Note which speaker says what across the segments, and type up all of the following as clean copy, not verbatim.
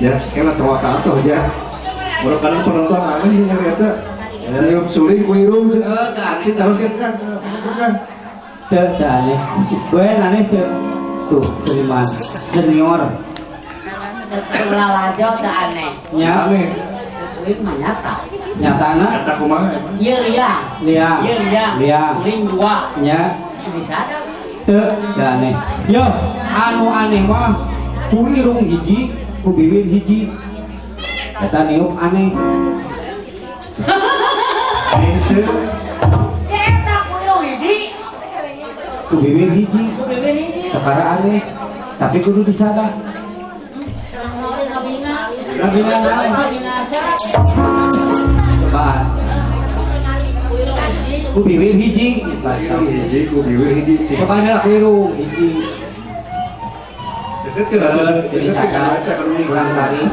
Speaker 1: ya kena tawa kata aja orang kadang penonton apa sih nyariata niup suling kuirung cik terus kan
Speaker 2: aneh gue aneh tuh seniman senior
Speaker 3: lalajo teu aneh
Speaker 2: nya
Speaker 1: aneh
Speaker 3: duit mah nyata
Speaker 2: nyatana
Speaker 1: kata kumaha emang
Speaker 3: ieu liang suling dua
Speaker 2: nya
Speaker 3: bisa ada
Speaker 2: teu aneh yo anu aneh mah ku irung hiji ku bibir hiji eta niup aneh
Speaker 1: Ningsih
Speaker 3: eta kudu hiji
Speaker 2: ku bibir hiji sekarang aneh tapi kudu disada Rabina cobaan ku bibir hiji
Speaker 1: ku bibir hiji
Speaker 2: coba ada ku irung hiji
Speaker 1: deket kan
Speaker 2: jadi sadar kurang tari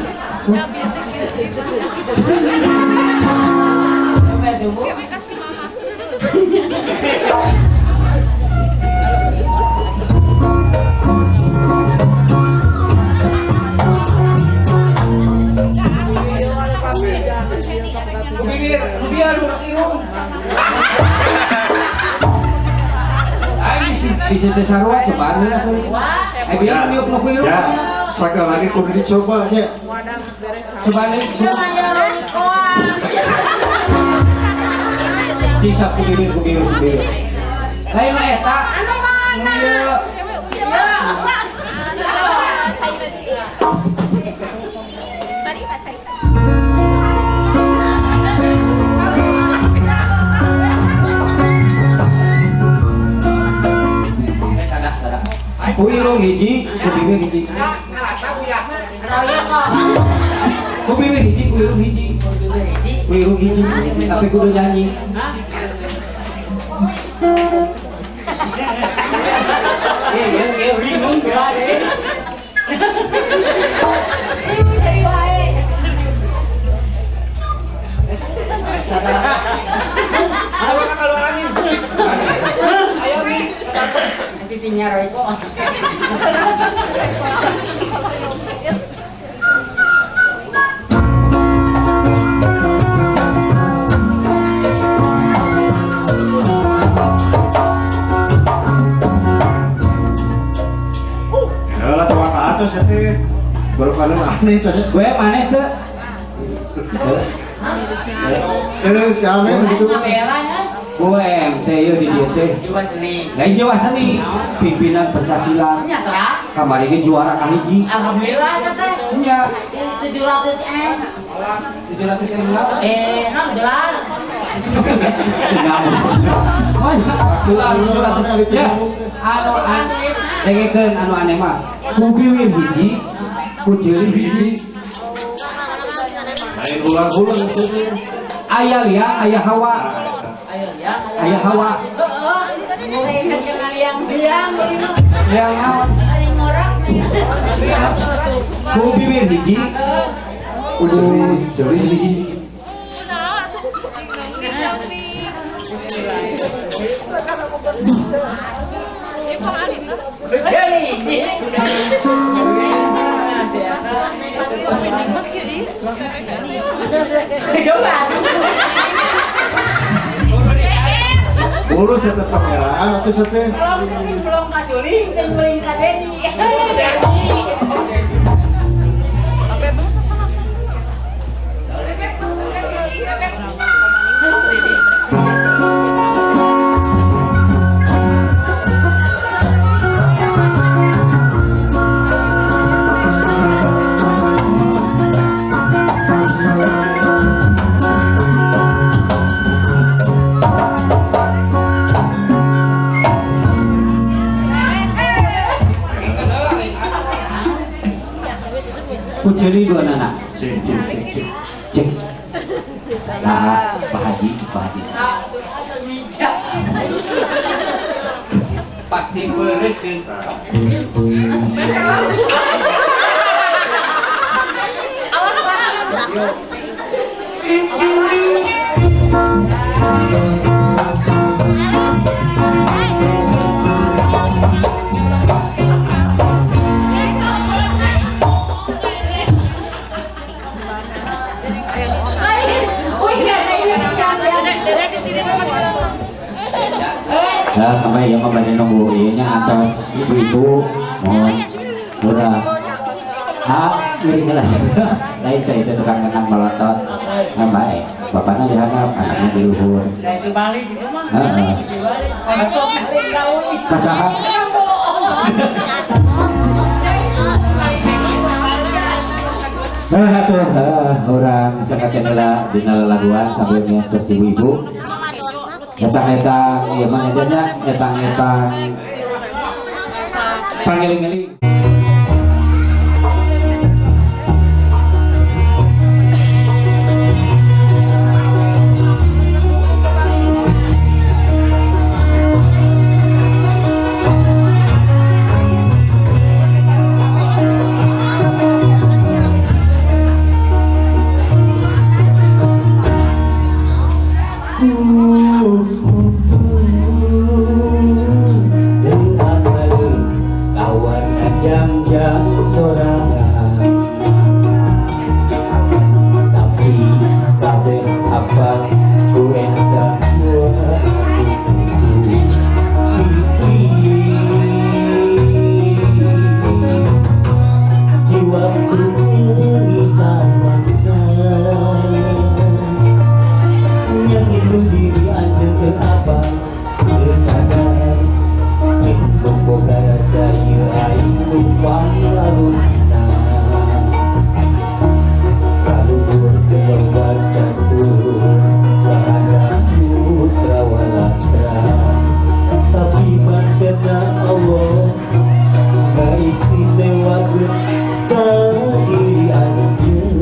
Speaker 2: bisa situ sarua coba anu asal. Biar niup nu kuiru.
Speaker 1: Ya, sekali lagi kudu dicoba nya.
Speaker 2: Coba nih. Cicak kubiru. Lain mah eta.
Speaker 4: Anu mana?
Speaker 2: Kuirung hiji, kubibir hiji. Kubibir hiji, kuirung hiji. Kuirung hiji, tapi kudu nyanyi. Ada mana keluaran ini? Ayo nih.
Speaker 3: Cicinya Roy kok.
Speaker 1: Yalah tuh ka atos ya teh. Baru kalian aneh teh.
Speaker 2: Gue maneh teu.
Speaker 1: Si Amen gitu kan.
Speaker 2: Gue teh ieu di dieu teh.
Speaker 3: Jiwa seni.
Speaker 2: Lain Jawa seni, pimpinan pencaksilat.
Speaker 3: Nyata.
Speaker 2: Kamari ge juara kahiji.
Speaker 3: Alhamdulillah teh.
Speaker 2: Nya
Speaker 3: 700M.
Speaker 2: 700 lah.
Speaker 3: Nah gelar.
Speaker 2: Ya, anu dengekeun anu aneh mah. Kubiwir hiji, kujeuli hiji.
Speaker 1: Lain ulang-ulang maksudnya.
Speaker 2: Aya liang, aya hawa.
Speaker 3: Ayo ya.
Speaker 2: Aya hawa. Liang naon? Kubiwir hiji,
Speaker 1: Jeli hiji. Urus ya tetap meraan atau sate.
Speaker 3: Belum masuring dan muring ka Dedi.
Speaker 2: kujeuli dua anak.
Speaker 1: Cek.
Speaker 2: Nah, Pak Haji. Pasti beresin. Nah, kami yang kembali nunggu ini atas ibu-ibu mohon udah miring gelas lain saya itu tukang menang melotot baik bapaknya dihanap anaknya di luhur kasaha orang sangat kenal dina laguan sambil nyantos ibu-ibu nyetang-nyetang iya mah nyetang-nyetang pangiling-giling. diri anjeun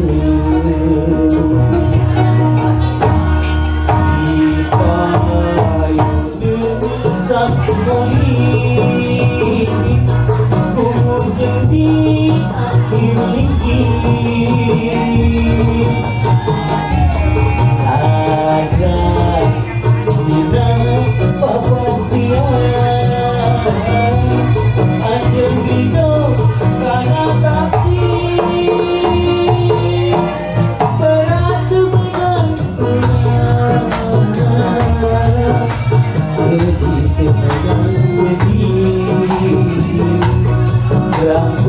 Speaker 2: dipayun sakuni umur jadi akhir lingki sadar dina papastian anjeun hidup kana takdir berat sebenang sedih sebenang sedih berang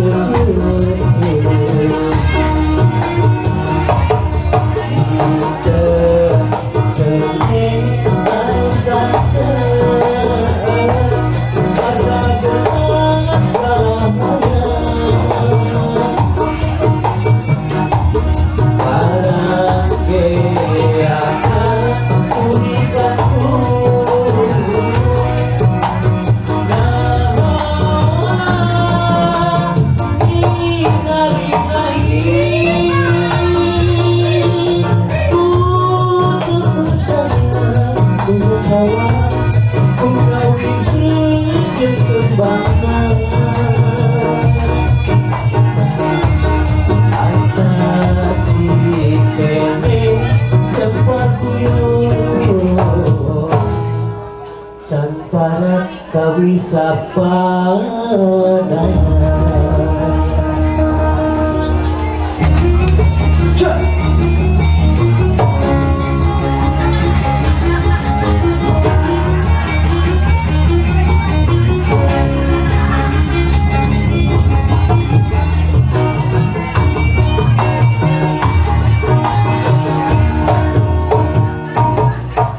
Speaker 2: Kawisapanan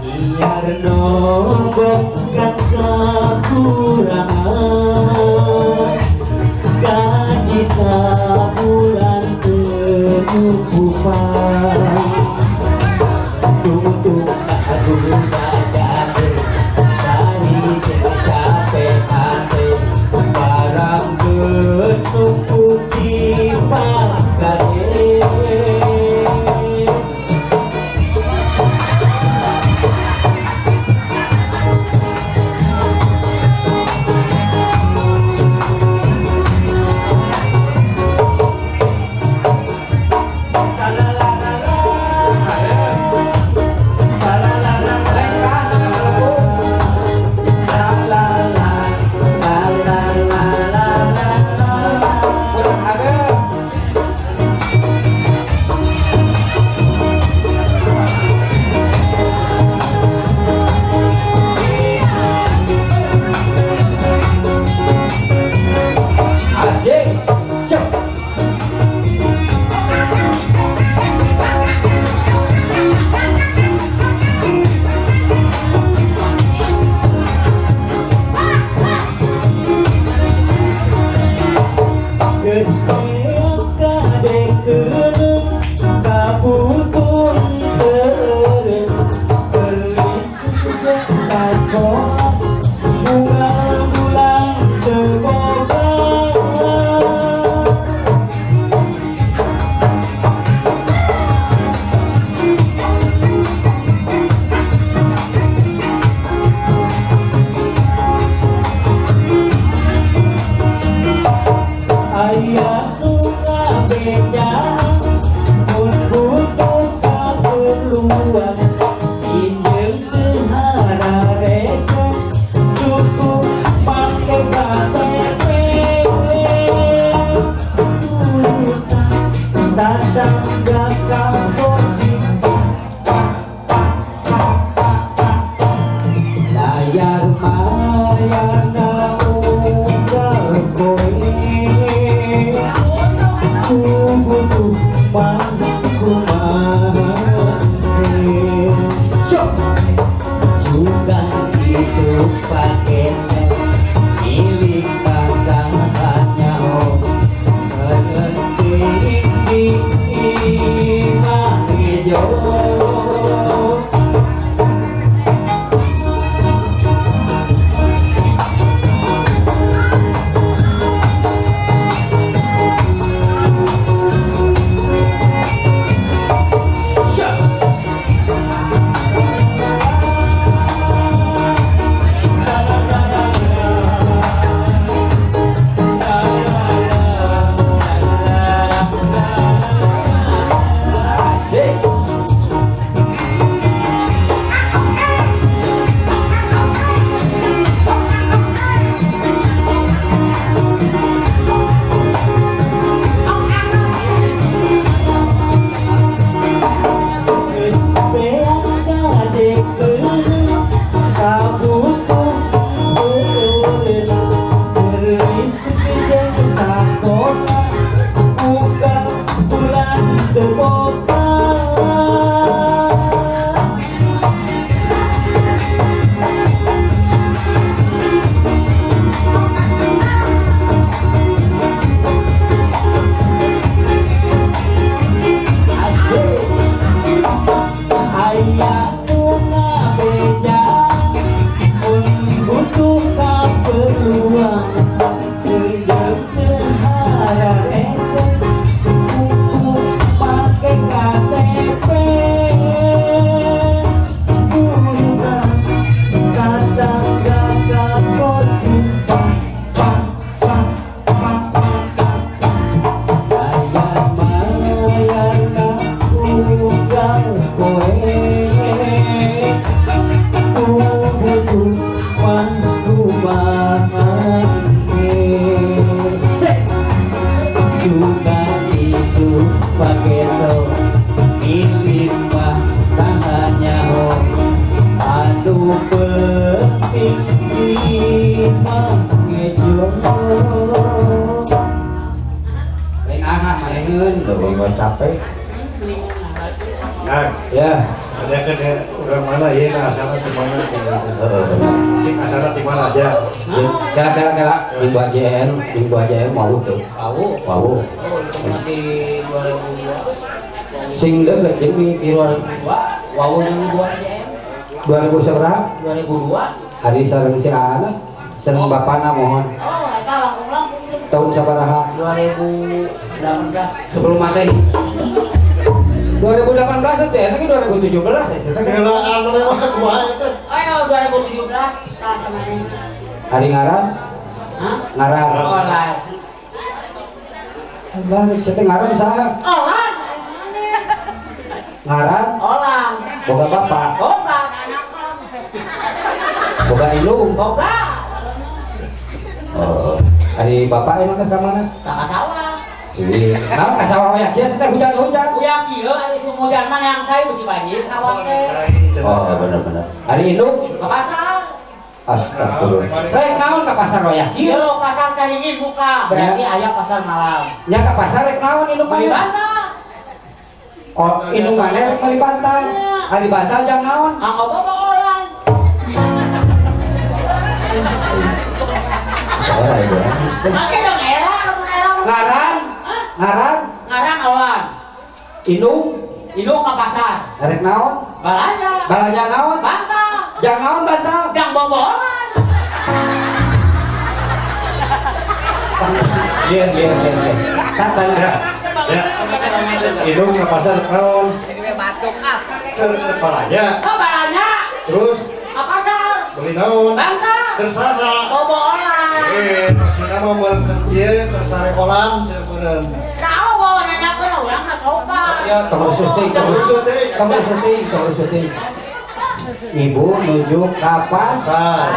Speaker 2: Iar nombok kekurangan gaji sabulan kecukupan tutup aku dadane dari capek hati barang kesukupi pagare ayah Udah capek.
Speaker 1: Nah,
Speaker 2: Ya.
Speaker 1: ada kan ya orang mana ya nah asalnya di mana cik asalnya di mana aja.
Speaker 2: Gara-gara Minggu AJN mau tuh. Mau.
Speaker 3: Oh, itu di 2002.
Speaker 2: Sing deket jadi di luar
Speaker 3: 2002. Wow, yang
Speaker 2: 2000 seberapa?
Speaker 3: 2002.
Speaker 2: Hari sareng si anak, sareng bapana mohon.
Speaker 3: Oh, eta langkung-langkung.
Speaker 2: Tahun sabaraha?
Speaker 3: 2016.
Speaker 2: Sebelum Masehi. 2018 itu ya, lagi 2017 ya, saya kan.
Speaker 1: Kelaan memang gua itu.
Speaker 3: Ayo 2017 sama ini.
Speaker 2: Hari ngaran,
Speaker 3: Hah?
Speaker 2: ngaran.
Speaker 3: Online.
Speaker 2: Balik, saya ngaran saha?
Speaker 3: Online.
Speaker 2: Ngaran,
Speaker 3: Online.
Speaker 2: boga bapak,
Speaker 3: Boga anakan.
Speaker 2: boga ilung.
Speaker 3: Boga.
Speaker 2: Oh, hari bapak emang ke mana?
Speaker 3: Tak sawah.
Speaker 2: Nah, ke sawah ya, dia sedang hujan-hujan.
Speaker 3: Uya kieu ari sumujan mana yang saya mesti banjir sawah teh.
Speaker 2: Oh, benar-benar. Hari induk,
Speaker 3: Ke pasar.
Speaker 2: astagfirullah. Rek naon ke pasar royah?
Speaker 3: Kieu pasar Caringin buka, berarti aya pasar malam.
Speaker 2: Nya ke pasar rek naon induk
Speaker 3: Beli
Speaker 2: mana?
Speaker 3: bantah.
Speaker 2: Oh, induk mana rek beli bantal? Hari bantal jam naon?
Speaker 3: Anggo bawa orang.
Speaker 2: Ora ibu.
Speaker 3: Oke dong era,
Speaker 2: Ngaran, ngaran,
Speaker 3: Ngaran olan.
Speaker 2: induk,
Speaker 3: Induk ke pasar.
Speaker 2: rek naon?
Speaker 3: Balanya.
Speaker 2: Balanya naon?
Speaker 3: Bantah.
Speaker 2: Jang naon bantal?
Speaker 3: Jang bobolan.
Speaker 2: Lihat. Tanya.
Speaker 1: Ya, hidung ke pasar tahun
Speaker 3: Batuk ah.
Speaker 1: kepalanya,
Speaker 3: Oh balanya.
Speaker 1: terus
Speaker 3: Ke pasar.
Speaker 1: beli naon,
Speaker 3: Bantah.
Speaker 1: tersasa.
Speaker 3: Bobolan.
Speaker 1: Maksudnya mau dia tersarekolan sebenarnya.
Speaker 3: Tahu bawa nanya ke orang nggak sopan.
Speaker 2: Ya, kamu syuting. Ibu menuju ke pasar,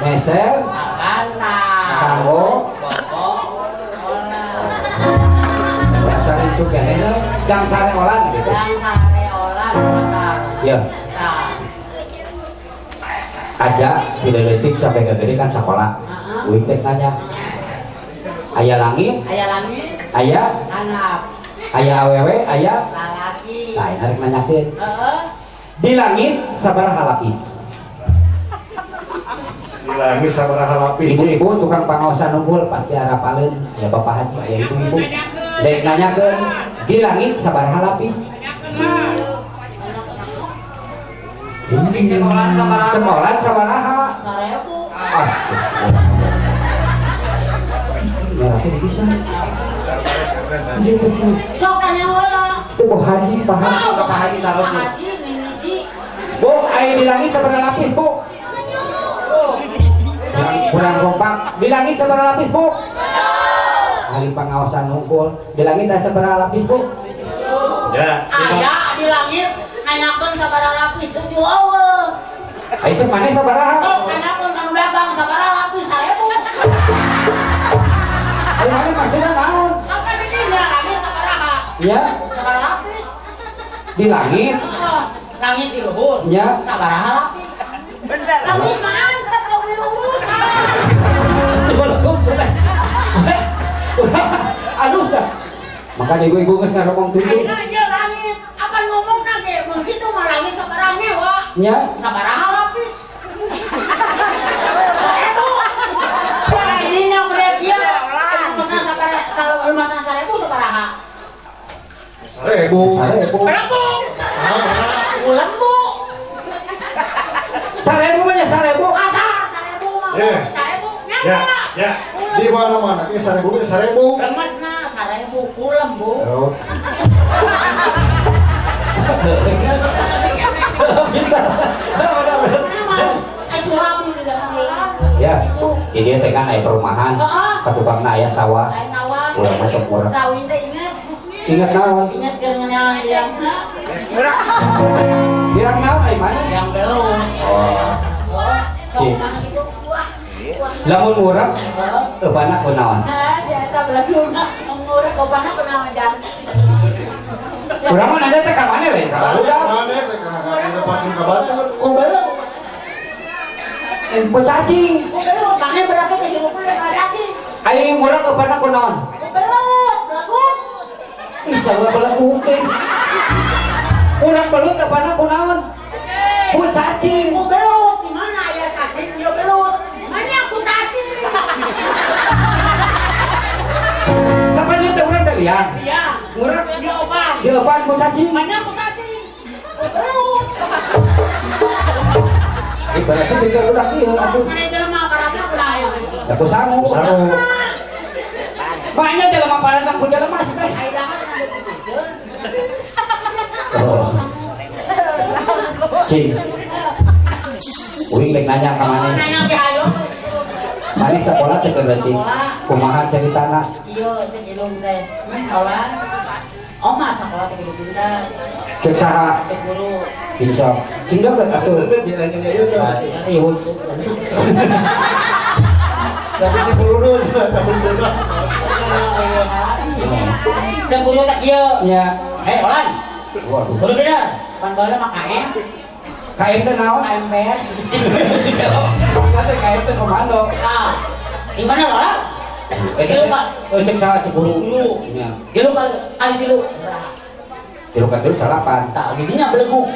Speaker 2: meser,
Speaker 3: Bantah.
Speaker 2: kanggo, rasa rincuk ya, ini jang sare olan gitu.
Speaker 3: Yang sare olah pasar.
Speaker 2: Ya,
Speaker 3: Nah.
Speaker 2: aja tidak detik sampai ke gede kan sekolah. Uing teh nanya, ayah langit,
Speaker 3: Ayah langit.
Speaker 2: ayah,
Speaker 3: Anak.
Speaker 2: ayah awewe, ayah.
Speaker 3: Lalaki.
Speaker 2: Nah, ini harus nanyakin. Di langit sabaraha lapis.
Speaker 1: Dilangis sama lapis.
Speaker 2: Ibu-ibu tukang pangaosan unggul pasti harapaleun ya bapak haji ya ibu-ibu. Dek nanyakeun di langit sabaraha lapis. Cemolan sabaraha.
Speaker 3: Sarebu.
Speaker 2: Astagfirullah. Merah teh bisa. Dia bisa.
Speaker 3: Sok tanya heula.
Speaker 2: Itu Pak Haji, Pak Haji.
Speaker 3: Pak Haji taruh. Pak Haji mimiti.
Speaker 2: Bu, air di langit sabaraha lapis, Bu? Kurang kompak. Di langit sabaraha lapis, Bu? Hari pengawasan nungkul. Di langit ada sabaraha lapis, Bu?
Speaker 1: Ya.
Speaker 3: Aya di langit nanyakeun sabaraha lapis teh ju eueuh.
Speaker 2: Ayo cek mana sabaraha?
Speaker 3: Oh, nanyakeun anu dagang sabaraha lapis sarebu.
Speaker 2: Ayo mana maksudnya naon?
Speaker 3: Apa di dina langit sabaraha?
Speaker 2: Ya,
Speaker 3: Sabaraha lapis.
Speaker 2: di langit.
Speaker 3: Langit di luhur.
Speaker 2: Ya.
Speaker 3: Sabaraha lapis. Bener. Langit mantep kalau di luhur.
Speaker 2: Sebelum sudah. Aduh sah. Makanya ibu-ibu nggak ngomong tujuh.
Speaker 3: Ayeuna ieu langit. Apa ngomong nage mun kitu mah langit sabaraha nyewa.
Speaker 2: Ya,
Speaker 3: Sabaraha lapis. Sarebu. Para dina berat dia. Masna sabaraha kalau masna sarebu sabaraha?
Speaker 1: Seribu.
Speaker 2: sarebu.
Speaker 3: Berapa? Bulan bu.
Speaker 2: Sarebu banyak sarebu.
Speaker 3: Pasar sarebu mah.
Speaker 1: Ya.
Speaker 3: Sarebu
Speaker 1: Ya,
Speaker 3: nyata.
Speaker 1: ya. Di mana-mana ke seribu.
Speaker 3: Remasna sarebu pulang bu.
Speaker 1: Oh.
Speaker 2: Ya, ini teh kan aya perumahan. Katupangna aya sawah. Ulah masuk murah.
Speaker 3: Kawin teh ingat.
Speaker 2: Ingat naon?
Speaker 3: Ingat kerengan yang
Speaker 2: Birang naon aya mana?
Speaker 3: yang belum.
Speaker 2: Oh, Cik. Lamun murah, kepanak kunaon?
Speaker 3: Nah, saya belum ngurus kopana pernah dan.
Speaker 2: Urang mah nanya teh ka mana we? Ka barudak.
Speaker 1: Mana ke depan ke batur.
Speaker 3: Oh belum.
Speaker 2: Ku cacing.
Speaker 3: Oh belum. Mana berarti ke 50 ada sih.
Speaker 2: Ayo murah kepanak kunaon?
Speaker 3: Oh belum. Lagu.
Speaker 2: Jawa belah kuping. Urang belut apana kunaon? Ku cacing.
Speaker 3: Ku belut, di mana ya cacing? Dia belut. Mana aku cacing?
Speaker 2: Kapan dia teh urang teh liang?
Speaker 3: Iya.
Speaker 2: Urang
Speaker 3: Dia obat.
Speaker 2: dia apaan ku cacing?
Speaker 3: Mana aku cacing? Ku belut.
Speaker 2: Ibaratnya tinggal udah kieu atuh.
Speaker 3: Mana jelema karena udah ayo.
Speaker 2: Da ku sangu.
Speaker 1: Sangu.
Speaker 2: Maknya jelema paranang ku jelema sih teh.
Speaker 3: Ai dah kan ada pikeun.
Speaker 2: Oh. Cing. Uing rek nanya ka maneh.
Speaker 3: Nanya ge ayo.
Speaker 2: Maneh sekolah teh berarti kumaha ceritana?
Speaker 3: Iya, cek ilung teh. Sekolah. Oma sekolah teh gitu dah.
Speaker 2: Cek saha?
Speaker 3: Cek guru.
Speaker 2: Bisa. Sing deket atuh.
Speaker 1: Itu jalan-jalan itu.
Speaker 2: Ihun.
Speaker 1: Tapi si peluru sudah tahun berapa?
Speaker 3: Cek guru tak ieu.
Speaker 2: Nya.
Speaker 3: Olan.
Speaker 2: Waduh.
Speaker 3: Guru beda. Pan bala mah KM.
Speaker 2: KM teh naon?
Speaker 3: KMPS.
Speaker 2: Kata KM teh komando.
Speaker 3: Ah. Di mana Lola? Tilu Pak.
Speaker 2: Cek saha cek guru. Nya.
Speaker 3: Tilu kali tilu.
Speaker 2: Tilu ka tilu salapan.
Speaker 3: Tak gidinya belegu.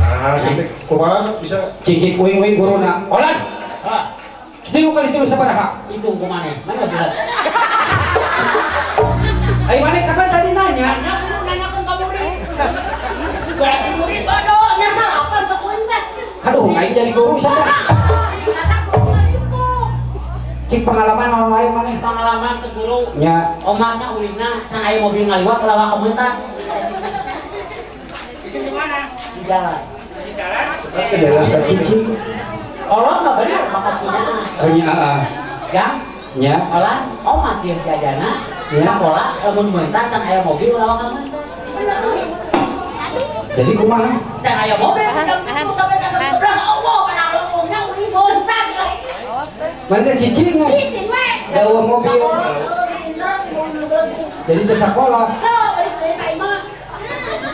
Speaker 1: Ah, sini kumaha bisa
Speaker 2: Cicik uing-uing guruna. Olan.
Speaker 3: Ah,
Speaker 2: Tilu kali tilu sabaraha?
Speaker 3: itu kumane. Mana berat?
Speaker 2: Ai maneh kapan tadi nanya?
Speaker 3: Nanya kan kamu murid. Berarti murid bodoh. Ya salah apa untuk kuintet?
Speaker 2: Aduh, aing jadi guru saja.
Speaker 3: Kata guru itu.
Speaker 2: Cik pengalaman online maneh.
Speaker 3: Pengalaman ke guru.
Speaker 2: Nya.
Speaker 3: Omatnya ulina, can aya mobil ngaliwat lewat komunitas. Di mana? Di jalan. Di jalan?
Speaker 1: tapi daerah
Speaker 2: Cicik.
Speaker 3: Allah nggak benar bakat punya.
Speaker 2: Nya.
Speaker 3: Yang
Speaker 2: Nya.
Speaker 3: olah omat dia jajana.
Speaker 2: Ya.
Speaker 3: Sekolah lamun komunitas can aya mobil lewat komunitas.
Speaker 2: Jadi kumaha?
Speaker 3: Can aya mobil sampai ke 11 Allah kana lomongnya uli montak.
Speaker 2: Maneh cicing ngan.
Speaker 3: Cicing we.
Speaker 2: Dawa mobil. Jadi ke sekolah.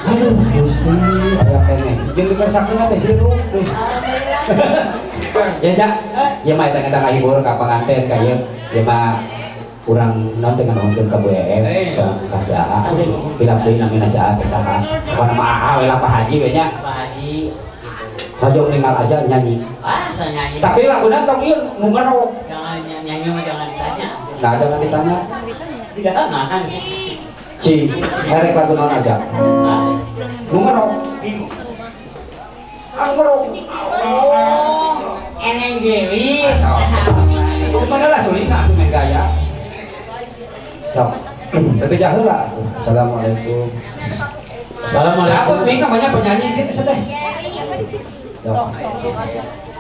Speaker 2: Aduh, Gusti, aya keneh. Jeung dikesakeun teh hirup tuh. Ya, Jak. Ya mah eta ngada ngahibur ka panganten ka ieu. Ya mah urang naon teh ngomongkeun ka Bu EM ka si AA. Bilang deui namina si AA teh saha. Apa nama AA we lah Pak Haji we nya.
Speaker 3: Pak Haji
Speaker 2: Hajong ninggal aja nyanyi.
Speaker 3: saya nyanyi.
Speaker 2: Tapi laguna tong ieu nu ngerok.
Speaker 3: Jangan nyanyi mah jangan ditanya.
Speaker 2: Nah, jangan ditanya.
Speaker 3: Tidak makan.
Speaker 2: Ci, erek lagu naon aja. Nu ngerok. Ngerok.
Speaker 3: Oh, eneng dewi.
Speaker 2: Sebenarnya sulitnya aku main gaya. Sok. Tapi jahil lah. Assalamualaikum. Aku ini namanya penyanyi gitu sedeh.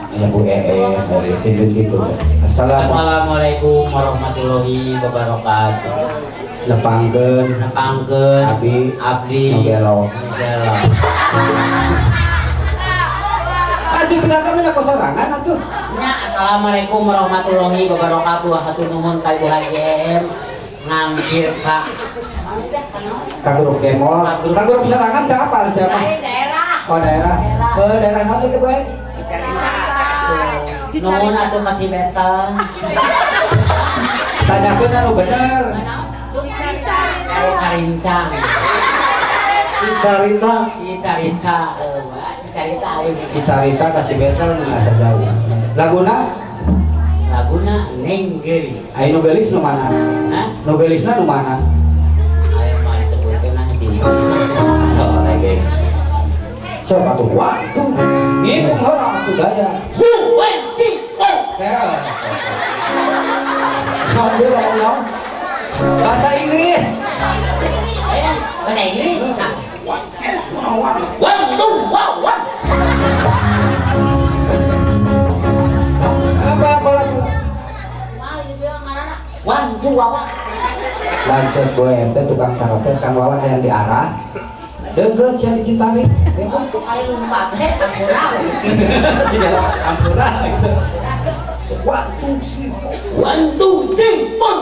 Speaker 2: Ya Bu dari tim gitu.
Speaker 3: Assalamualaikum warahmatullahi wabarakatuh.
Speaker 2: Lepangkeun,
Speaker 3: Nepangkeun abdi
Speaker 2: nogelo. Adi belakangnya kok sorangan atuh.
Speaker 3: Ya, assalamualaikum warahmatullahi wabarakatuh. Hatur nuhun ka Ibu Haji EM ngangkir ka
Speaker 2: Kaguru kemol, kaguru sorangan teh apa siapa?
Speaker 3: daerah.
Speaker 2: Oh daerah. Daerah mana itu bae?
Speaker 3: Nuhun atuh ka Cibetel.
Speaker 2: Tanyakeun anu bener.
Speaker 3: Ero Karincang.
Speaker 1: Cicarita
Speaker 3: Cicarita, Cicarita ayo.
Speaker 2: Cicarita ka Cibetel nggak jauh. Laguna?
Speaker 3: Laguna Neng Geri.
Speaker 2: Ayo nobelis nu mana?
Speaker 3: Hah?
Speaker 2: Nobelisna nu mana?
Speaker 3: Ayo mah sebutkeun nanti.
Speaker 2: Oh, lagi. Sok atuh waktu. Ngitung heula atuh gaya. Ya. Sambil ngomong bahasa Inggris.
Speaker 3: Bahasa Inggris.
Speaker 2: Apa kalau
Speaker 3: One, two, wawa.
Speaker 2: lancar gue ente tukang karaoke kan wawan yang diarah. Deket sih di Citari.
Speaker 3: Untuk ayo lumpat, ampura.
Speaker 2: Sudah ampura gitu. Waktu sih.
Speaker 3: One, two, three, four.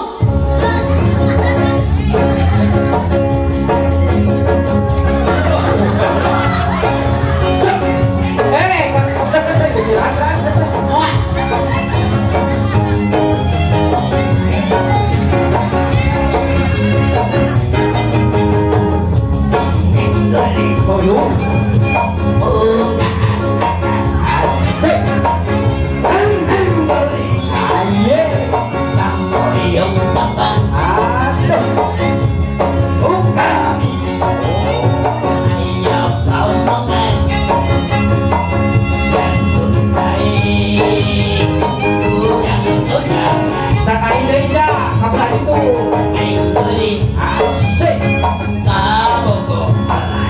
Speaker 2: Asik.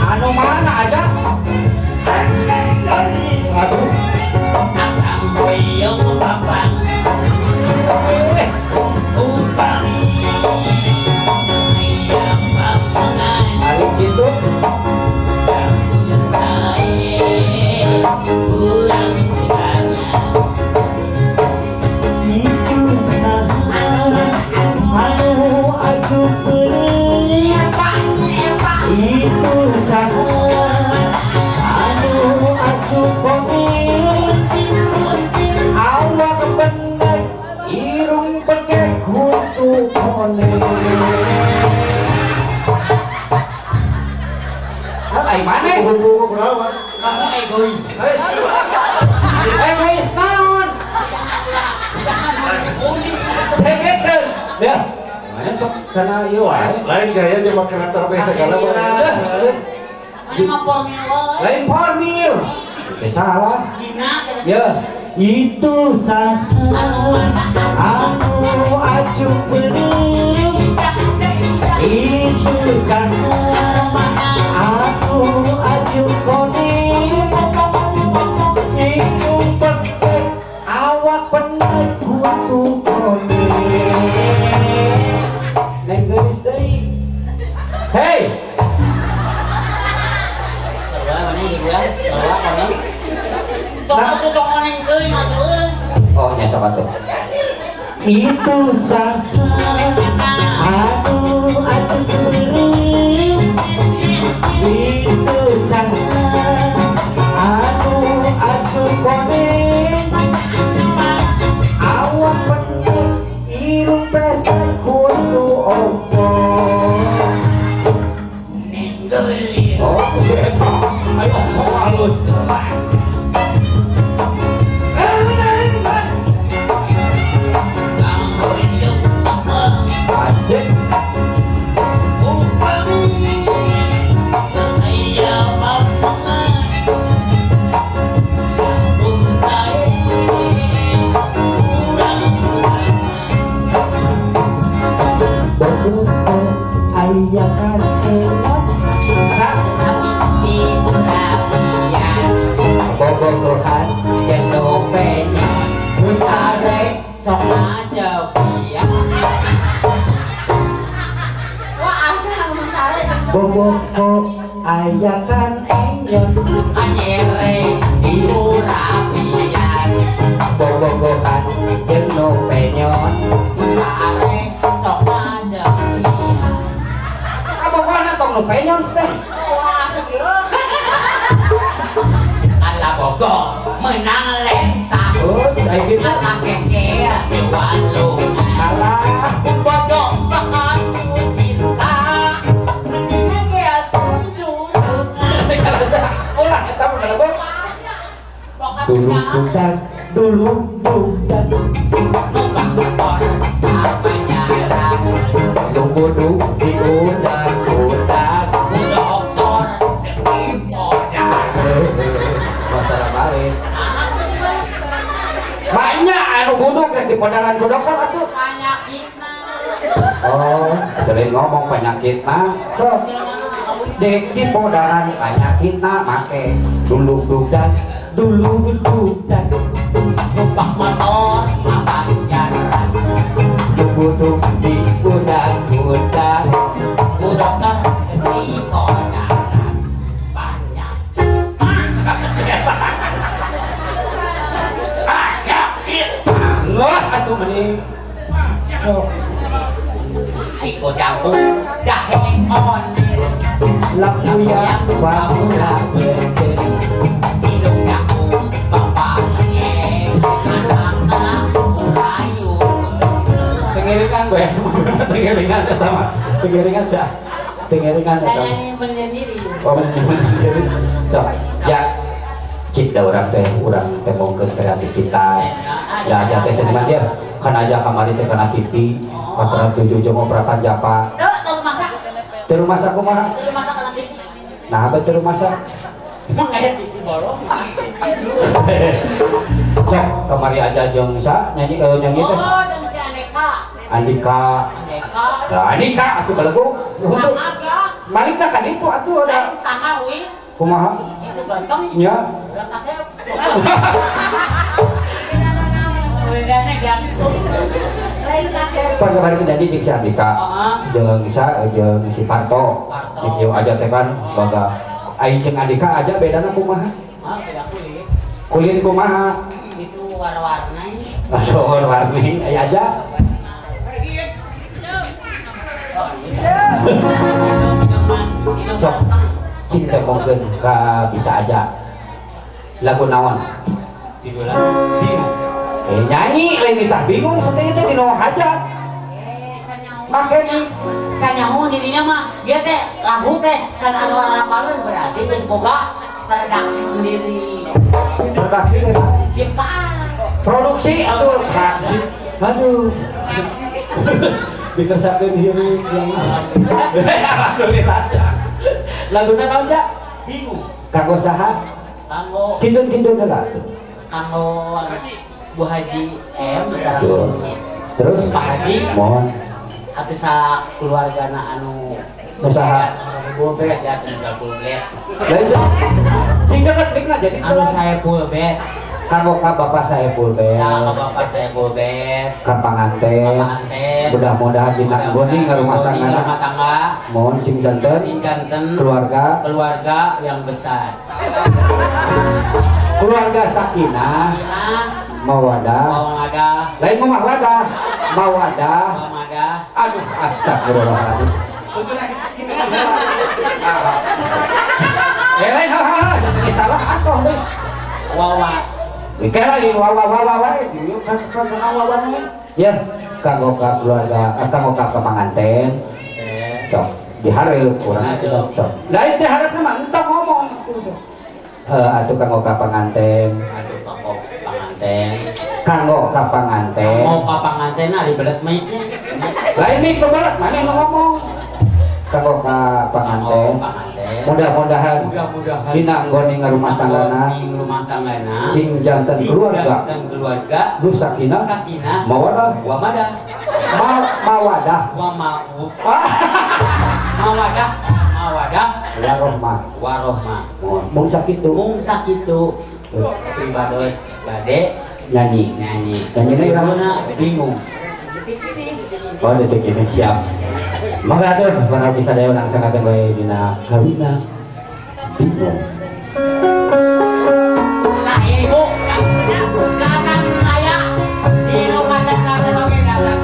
Speaker 2: Anu mana aja? Aduh. Ayo gitu. Ay mana?
Speaker 1: Buku berapa?
Speaker 3: Kamu egois.
Speaker 2: Egois naon? Hegekeun. Ya. Mana sok kana ieu wae.
Speaker 1: Lain gaya aja makan antar biasa karena
Speaker 3: Ini mah formula.
Speaker 2: Lain formil. Itu salah.
Speaker 3: Gina.
Speaker 2: Ya, itu salah. Anu acu belum. Itu salah. Aku acu koning. Itu peke awak penek kutu koning. Neng geus deui. Hey. Oh, nya sok atuh. Itu salah. Aku acu belum. Itu salah. Aku acu koning. Awak penuh irung pesek kutu opo. Oh, eta. Ayo halus. Asik. Ayakan enak bobogohan jendopenya sare sok aja biar
Speaker 3: Wah, asal masare.
Speaker 2: bobogo ayakan enyon
Speaker 3: Anyele di Surabian.
Speaker 2: bobogohan jenopenyon
Speaker 3: Sare sok aja biar.
Speaker 2: abogohan tong nu penyon teh
Speaker 3: Wah, ala bogo menang lentang.
Speaker 2: oh kayak gitu
Speaker 3: Ala keke di walung.
Speaker 2: alah
Speaker 3: Bodo makan cinta. Nege cucu.
Speaker 2: ulang eta bener boh dulu budak dulu budak
Speaker 3: Numpang motor apa jalan.
Speaker 2: duduk di udak-udak
Speaker 3: Doktor di podar.
Speaker 2: motor balik banyak anu buduk yang di podaran budok kan atuh
Speaker 3: Penyakitna.
Speaker 2: oh sering ngomong penyakitna so dek di podaran penyakitna make dulu budak
Speaker 3: Numpang motor apa jalan.
Speaker 2: duduk di udak-udak
Speaker 3: Dokter di podar. Banyak.
Speaker 2: Wah, atuh mending. So,
Speaker 3: Ciko jambu jahe onir.
Speaker 2: lakuya bakula bete.
Speaker 3: Hidup jamu bapak ngeng. Anak-anak urayu.
Speaker 2: Tengiringan gue, tengiringan eta mah. Tengiringan sah. Tengiringan eta.
Speaker 3: Tanya menyendiri.
Speaker 2: Oh, menyimpan sendiri. So, ya cita orang teh mungkin kreativitas. Ya aja teh seniman dia kan aja kamari teh kana TV. Kotoran 7 jam berapa japa.
Speaker 3: Tuh masak.
Speaker 2: Di rumah saku mah.
Speaker 3: Tuh masak kana TV.
Speaker 2: Nah, apa di rumah sak?
Speaker 3: Mun aya TV bolong.
Speaker 2: Sok kamari aja jeung sa nyanyi nyanyi teh.
Speaker 3: Oh, jeung si Aneka.
Speaker 2: Andika. Nah, Andika atuh balagu.
Speaker 3: Mas ya.
Speaker 2: Malika kan itu atuh ada.
Speaker 3: Saha wi?
Speaker 2: Kumaha?
Speaker 3: Situ ganteng.
Speaker 2: Nya.
Speaker 3: Udah kasep. Bedana gantung. Lain kasep.
Speaker 2: Pan kemarin kita jeung si Andika. Jeung si Parto. Jeung aja teh kan boga aing jeung Andika aja bedana kumaha?
Speaker 3: Beda kulit.
Speaker 2: Kulit kumaha?
Speaker 3: Itu warna-warni.
Speaker 2: Aduh, warna-warni aya aja. Sok cinta mungkin bisa aja lagu naon judulnya bingung nyanyi lain kita bingung seperti itu di nomor hajat makanya
Speaker 3: canyahu dirinya mah dia teh lagu teh san anu harapan berarti geus boga redaksi sendiri
Speaker 2: produksi
Speaker 3: ciptaan
Speaker 2: produksi atau produksi aduh dikesakeun hirup yang laguna naon ja bingung kanggo saha
Speaker 3: kanggo
Speaker 2: kindun-kindun heula
Speaker 3: kanggo Bu Haji M
Speaker 2: Betul. Terus
Speaker 3: Pak Haji
Speaker 2: mohon
Speaker 3: atuh sa keluargana anu
Speaker 2: usaha
Speaker 3: bulbet ya tinggal bulbet
Speaker 2: lain sing deket dikna jadi
Speaker 3: anu saya bulbet
Speaker 2: kanggo ka bapak saya pulbet
Speaker 3: nah bapak saya bulbet
Speaker 2: ka panganten mudah-mudahan dina goni ngarumah tangga mohon sing janten keluarga
Speaker 3: yang besar
Speaker 2: keluarga sakinah mawadah lain mah mawadah aduh astagfirullahaladzim lain hal seperti salah atoh deh
Speaker 3: wawa
Speaker 2: kira di wawa itu kan wawa ya kanggo ka keluarga kanggo ka pamanten sok dihareup urang itu sok lain teh harapna mah entah ngomong atuh kanggo ka panganten kanggo ka panganten
Speaker 3: ari belet mic
Speaker 2: lain mic belet mana yang ngomong kanggo ka panganten mudah-mudahan dina nggone ngarumah tanggana sing janten keluarga nu sakinah mawadah warohmah mung sakitu pribados bade nyanyi lamunna bingung oh detik ini siap maka atur para bisa dayo langsangakeun bae dina kawina bingung
Speaker 3: nah ibu datang saya di rumah kaset oke datang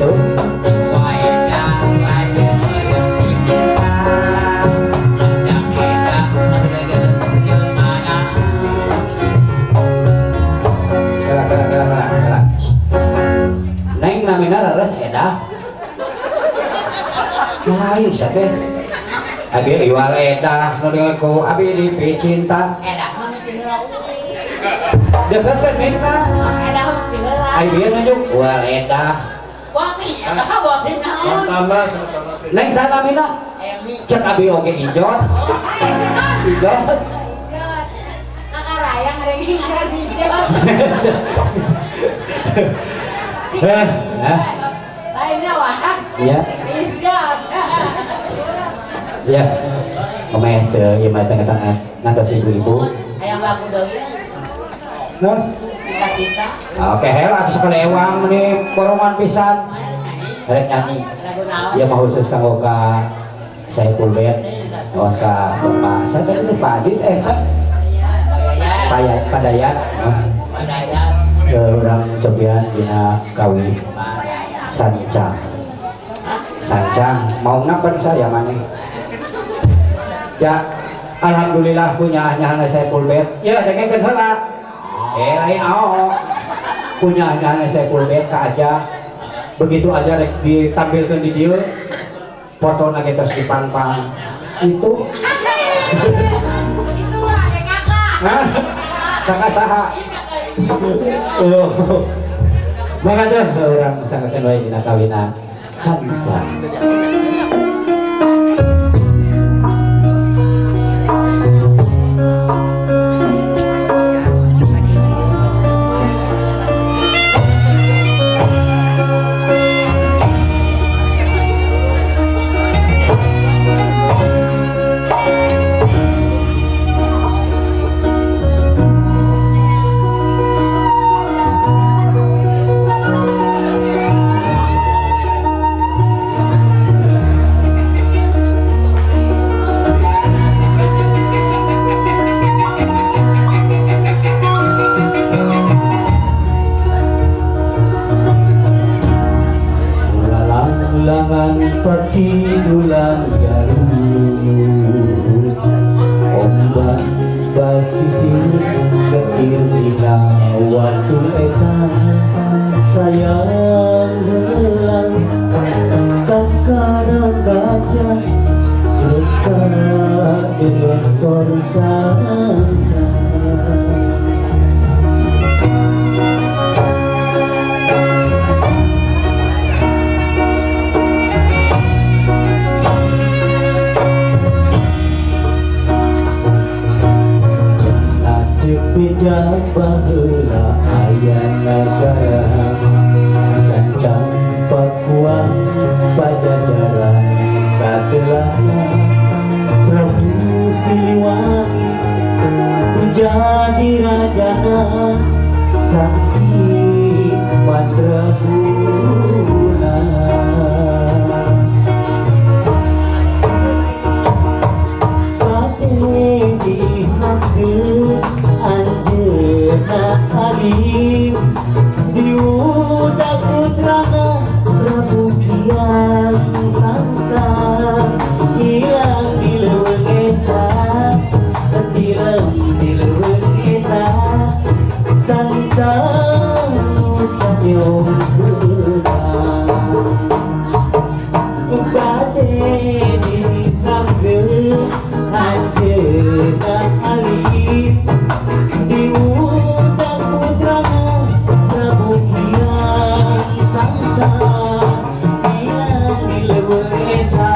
Speaker 2: begitu. Neng namina leres edah. Lain siapa? Abi iwal edah, nolingku abi di cinta.
Speaker 3: Edah mah tinggal
Speaker 2: Dekat kan kita.
Speaker 3: edah mah tinggal
Speaker 2: Ai bieu nunjuk wal edah.
Speaker 3: Wati, eta wati naon?
Speaker 1: Mantanna sama-sama teh.
Speaker 2: Neng salamina.
Speaker 3: Emi.
Speaker 2: Cek abi oge ijot. Ijot.
Speaker 3: Kakak Raya ngerengin ngaran si Ijot. Lainnya wahas.
Speaker 2: Iya.
Speaker 3: Ijot.
Speaker 2: Iya. Pemain teu ieu mah tengah ngantos ibu-ibu.
Speaker 3: Ayam lagu deui.
Speaker 2: Nah.
Speaker 3: Cita-cita.
Speaker 2: Oke, hela atuh sakalewang nih borongan pisan. Rek nyanyi.
Speaker 3: Lagu naon?
Speaker 2: Dia mau khusus kanggo ka saya pulbet. Lawan ka Bapak. Saya tadi itu Pak Adit Payat Padayat.
Speaker 3: Padayat.
Speaker 2: Ke urang cobian dina kawi sancang. Sancang mau ngapain saya maneh? Ya, alhamdulillah punya hanya saya pulbet. Ya, dengekeun heula. Lain punya hanya saya pulbet ka aja. Begitu aja rek ditampilkan di dia foto na kita dipang-pang itu.
Speaker 3: Itu mah ada kakak.
Speaker 2: Hah? Kakak saha? Maka tuh orang sangat baik dina kawina sancang. Partidulan Garut ombak basisir getir dina waktu eta sayang helang kakarang baca terus kana dokter saja. Bijak baheula aya nagara sancang Pakuan Pajajaran katelah Prabu Siliwangi menjadi rajana sakti Madraguna. Alim diudak putrana Prabu Kian Santang hilang di leuweung eta hilang di leuweung eta Santang canyong beunang bade ditanggeun anjeunna alim diudak putrana Prabu Kian Santang hilang di leuweung eta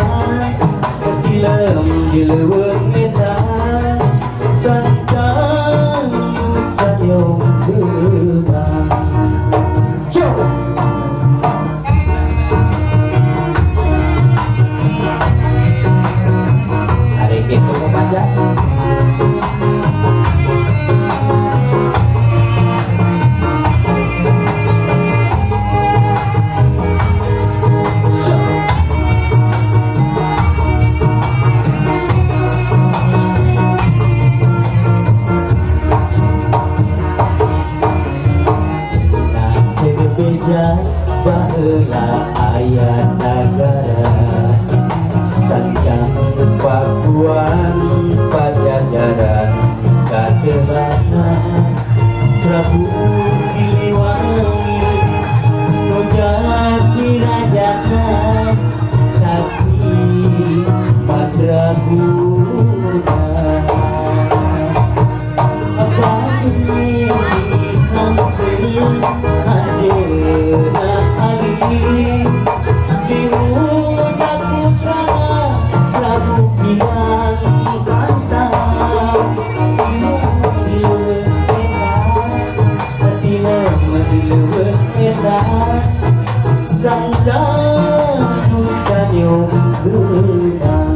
Speaker 2: hilang di leuweung eta Santang canyong beunang. raja baheula aya nagara sancang pakuan pajajaran katerana Prabu Siliwangi nu jadi rajana sakti madraguna apalagi sampai ajeuna ali dimuda putra Prabu Kian Santang sanjang canyong gerbang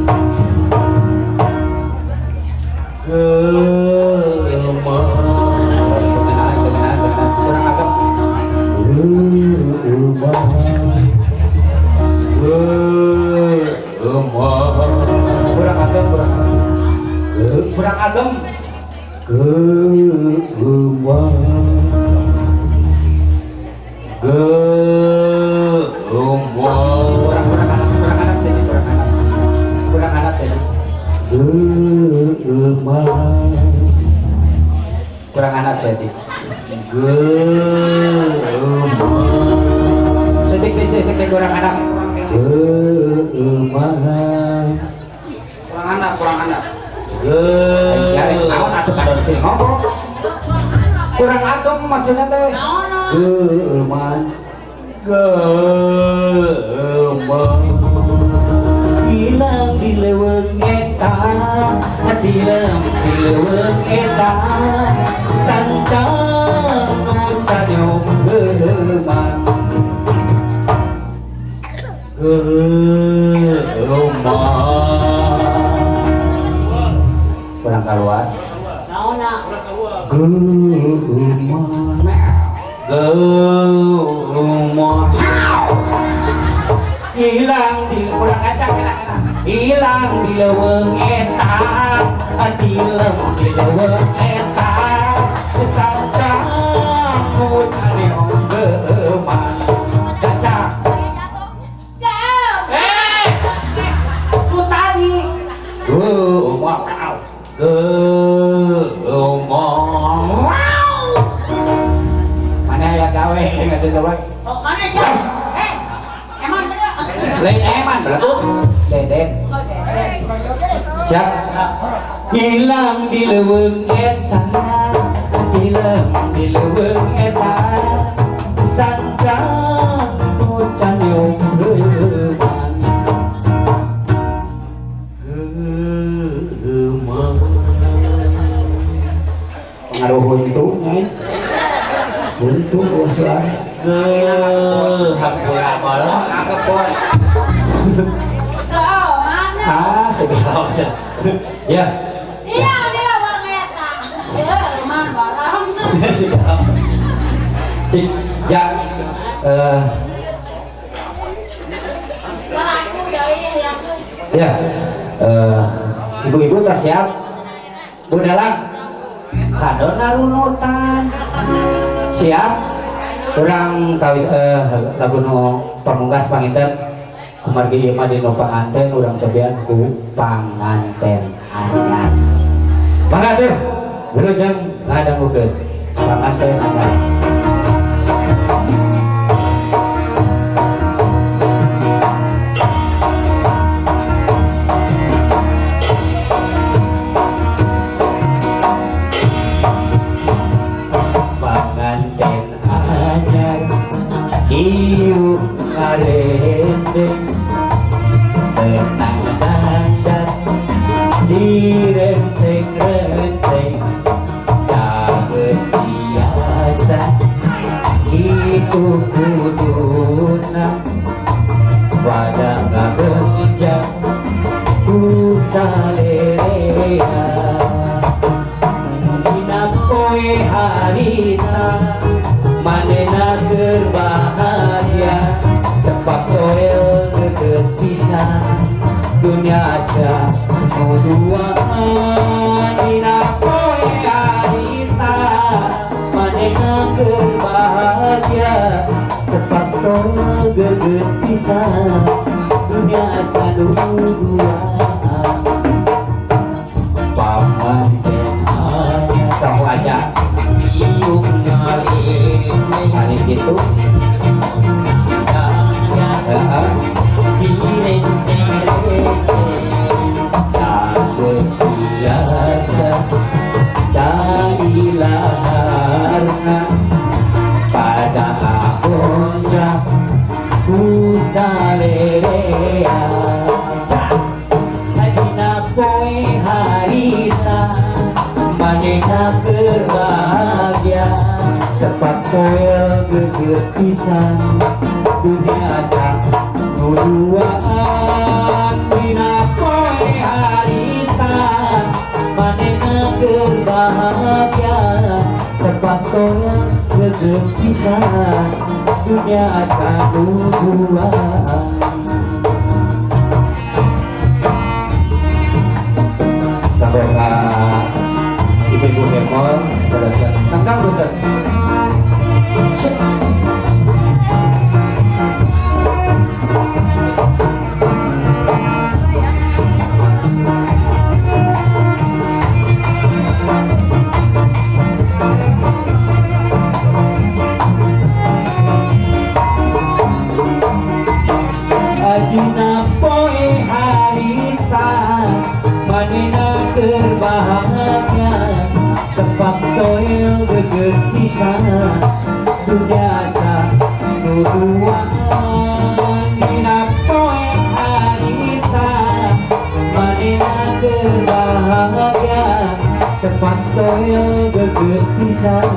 Speaker 2: kurang agem kurang anak saja kurang anak jadi sedikit kurang anak kurang anak siaran naon atuh kadon cing ngomong kurang agem maksudnya teh geman hilang di leuweung eta hilang di leuweung eta sancang nu canyong geman kurang keluar
Speaker 3: naona
Speaker 2: geman hilang di kurang acak hilang di leuweung eta hilang di leuweung eta sancang nu canyong geman acak mana ya gawe nggak tuh gawe
Speaker 3: mana sih emang
Speaker 2: lain eman berlaku deden siap hilang di leuweung eta hilang di leuweung eta sancang nu canyong geman pengaruh buntu suara hampura malah anggap bos segala ya
Speaker 3: iya dia bang eta man barang
Speaker 2: sih ya
Speaker 3: laku dari yang
Speaker 2: ya ibu-ibu tak siap Bu Dalang kado narunutan siap kurang kawin lagu no pamungkas panginten kumargi ieu mah dina panganten urang cobian ku panganten anyar panganten wilujeng ngadangukeun panganten anyar iu ngarendeng tenang dandan direnceng-renceng dageus biasa itu kuduna pada ngagenjang ku salelea dina poe harita manena berbahagia tempat toel deket pisan dunia asa duaan dina poe harita manena berbahagia toyo geget pisan dunia sadu dua pamanten hanya kamu aja
Speaker 3: Iung ngalih
Speaker 2: hari itu
Speaker 3: Direng cereng
Speaker 2: terus biasa dari laharna pada akhirnya ku salerea dina poe harita manehna keur bahagia tepat koel geget pisan dunia satu duaan dina poe harita manehna keur bahagia tepat koel geget pisan dunia satu duaan sampai ke ibu-ibu Hermon pada saat tangkap betul Adina poe harita manena keur bahagia tepak toil geget pisan dunia satu duaan dina poe harita manena keur bahagia tepak toil geget pisan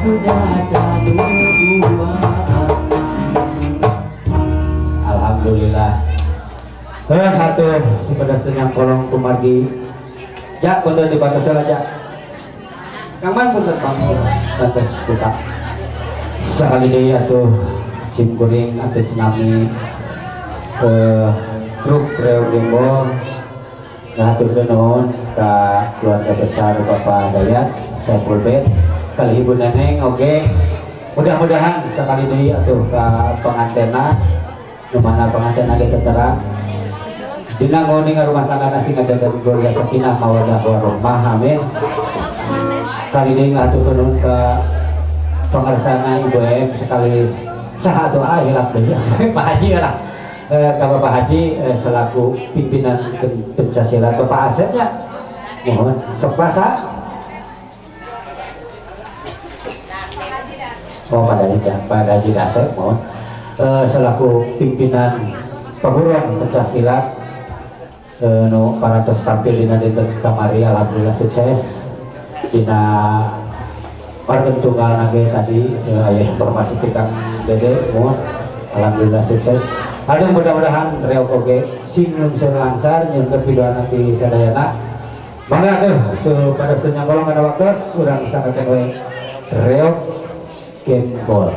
Speaker 2: dunia satu duaan alhamdulillah. Hatur si pedas yang kolong kumargi. Jak punten dibatas aja. Kang Man punten batas kita. Sekali deui atuh sim kuring atas nami grup Reo Dembo. Hatur nuhun ka keluarga besar Bapak Dayat Saiful Bet kali Ibu Neneng oge. Mudah-mudahan sekali deui atuh ka pengantenna dimana pengantin ada terang dina ngoni rumah tangga nasi ngajaga keluarga sakinah mawadah warahmah amin kali ini ngaturun ke pengersana Ibu Em sekali saha doa akhirap deui Pak Haji lah ka Bapak Haji selaku pimpinan Pencasilat Bapak Asep ya mohon sok prasa Pak Haji Asep mohon selaku pimpinan perguruan Pencasilat no parantos tampil dina dinten kamari alhamdulillah sukses dina pargen tunggal nage tadi aya informasi ti Kang Dede mohon alhamdulillah sukses ada mudah-mudahan reok oge singlung lancar nyeun pidoan nanti sadayana mangga deuh pada setengah kolong ada waktu urang sangakeun we reok Gembol.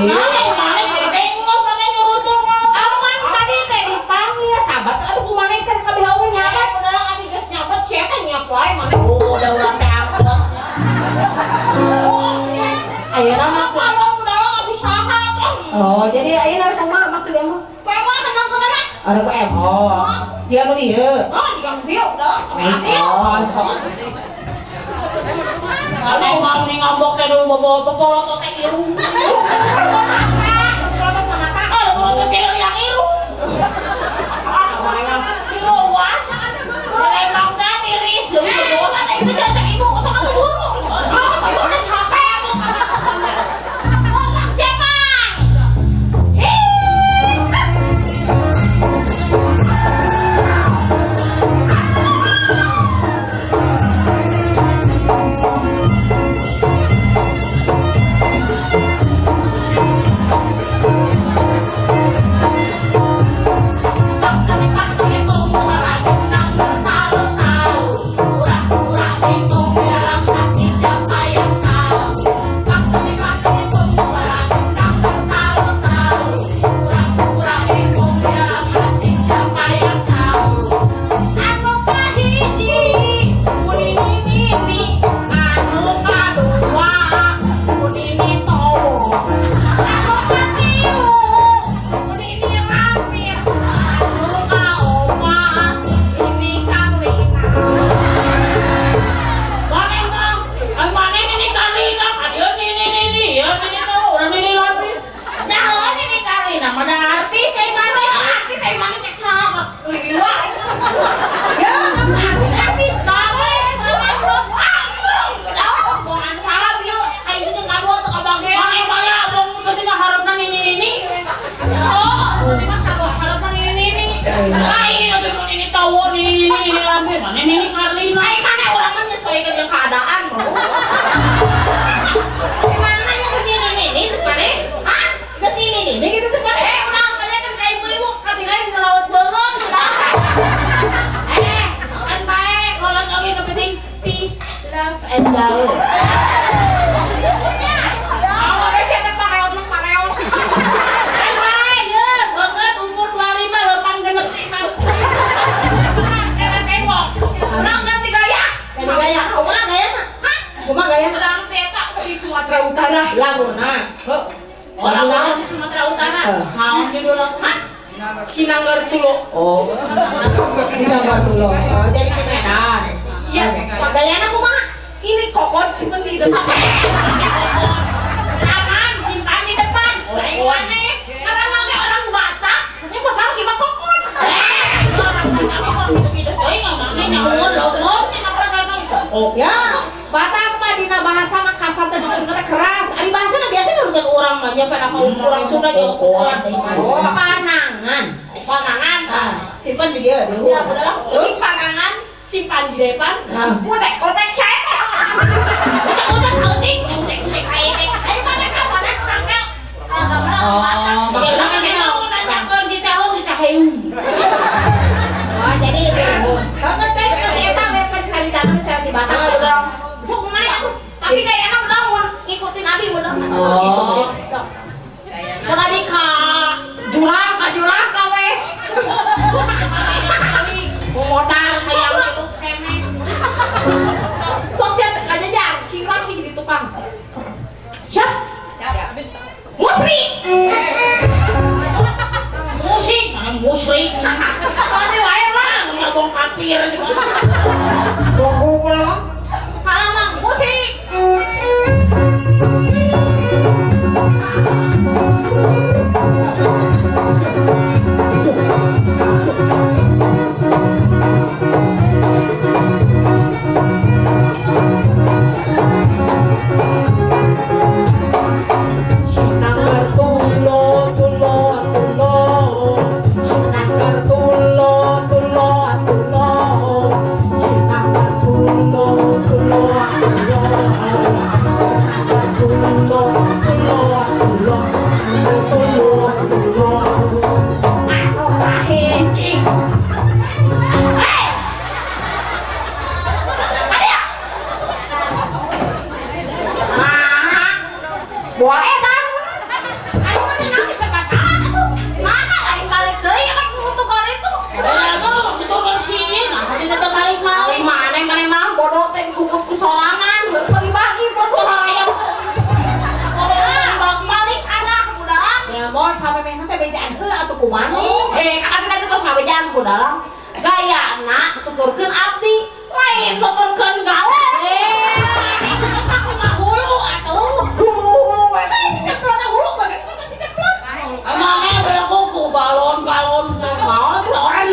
Speaker 3: mana sih tengok mana nyuruh tuh aman tadi teh dipanggil sahabat atau kumana teh kabeh hawe nyabat udah abi geus nyabat sia teh nyiap wae mana udah urang teh angkot ayeuna maksud kalau udah enggak bisa oh jadi ayeuna sama maksudnya mah koe mah kenal kenana ada ku em oh dia nu dieu oh dia nu dieu udah oh sok kalau mau nih ngambok teh dulu bawa pokok teh irung pokok teh yang irung luas emang teh tiris jadi bosan itu cacak ibu sok atuh buru ibu udah capek ngomong siapa Sinanggar Tulo. Oh. Sinanggar Tulo. Oh, jadi di Medan. Iya, pagayana kumaha? Ini kokon simpen di depan. Aman, simpan di depan. Lain mana? Karena mangga orang Batak, ini buat tahu gimana kokon. Orang Batak mau gitu-gitu teh ngomongnya nyamun loh. Oh, ya. Batak mah dina bahasana kasar teh maksudna keras. Ari bahasana biasa urusan urang mah nya pada kaum urang Sunda jeung kuat. Oh, panangan. Panangan. Simpan di dia dulu. Terus panangan simpan di depan. Utek cair. Utek sauting, utek cair. Ayo mana ka mana urang ka. Oh, maksudna kasih tahu nanyakeun si tahu di Caheum. Oh, jadi itu. Kalau saya masih eta we pencari dana saya di Batak. Sok mana aku. Tapi kayaknya udah ngikutin Abi udah. Oh. Udah di jurang ka we. Modal kayak gitu kene. Sok siap aja jang, cirang di tukang. Siap. Musri. Musik, musrik. Ada wae lah, ngomong kapir semua. Lagu pula. Salah Mang, musik.
Speaker 4: Lord.
Speaker 3: sabejaan ku dalam gaya anak tuturkeun abdi lain tuturkeun gawe aku mah hulu atuh hulu we si ceplok hulu bagaimana si ceplok emangnya udah kuku galon mau loren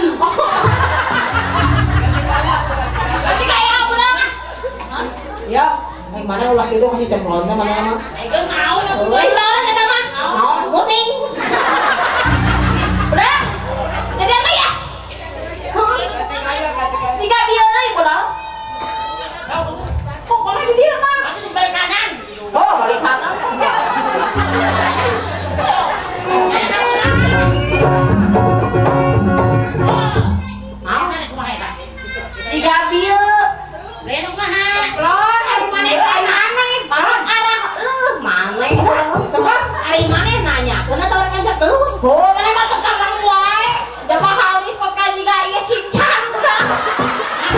Speaker 3: berarti kayak udah ya mana ulah itu kasih cemplonnya mana emang itu mau ya boleh loren ada mah mau kuning udah jadi apa ya tiga biar ibu dong kok malah di dia mah balik kanan oh balik kanan tiga biar renung mah plon ari maneh aneh balon arah maneh coba ari maneh nanya keuna tawar ngajak terus oh maneh mah tekarang wae da mahal geus kok kajiga ieu sican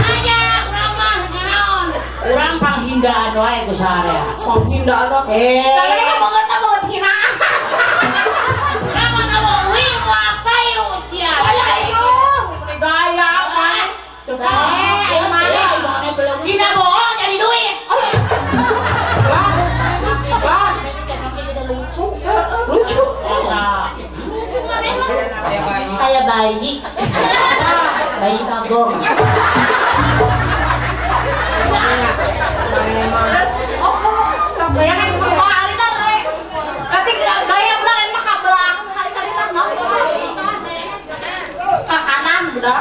Speaker 3: aja urang mah naon urang panghindaan wae ku sarea panghindaan saya banget hinaan urang mah naon wing apa ieu sia ayo gaya mah coba ayo maneh belum bisa bohong jadi duit lucu kayak bayi bagong gaya kan mahal itu ketika gaya udah mah ke belakang kali-kali kan ke kanan udah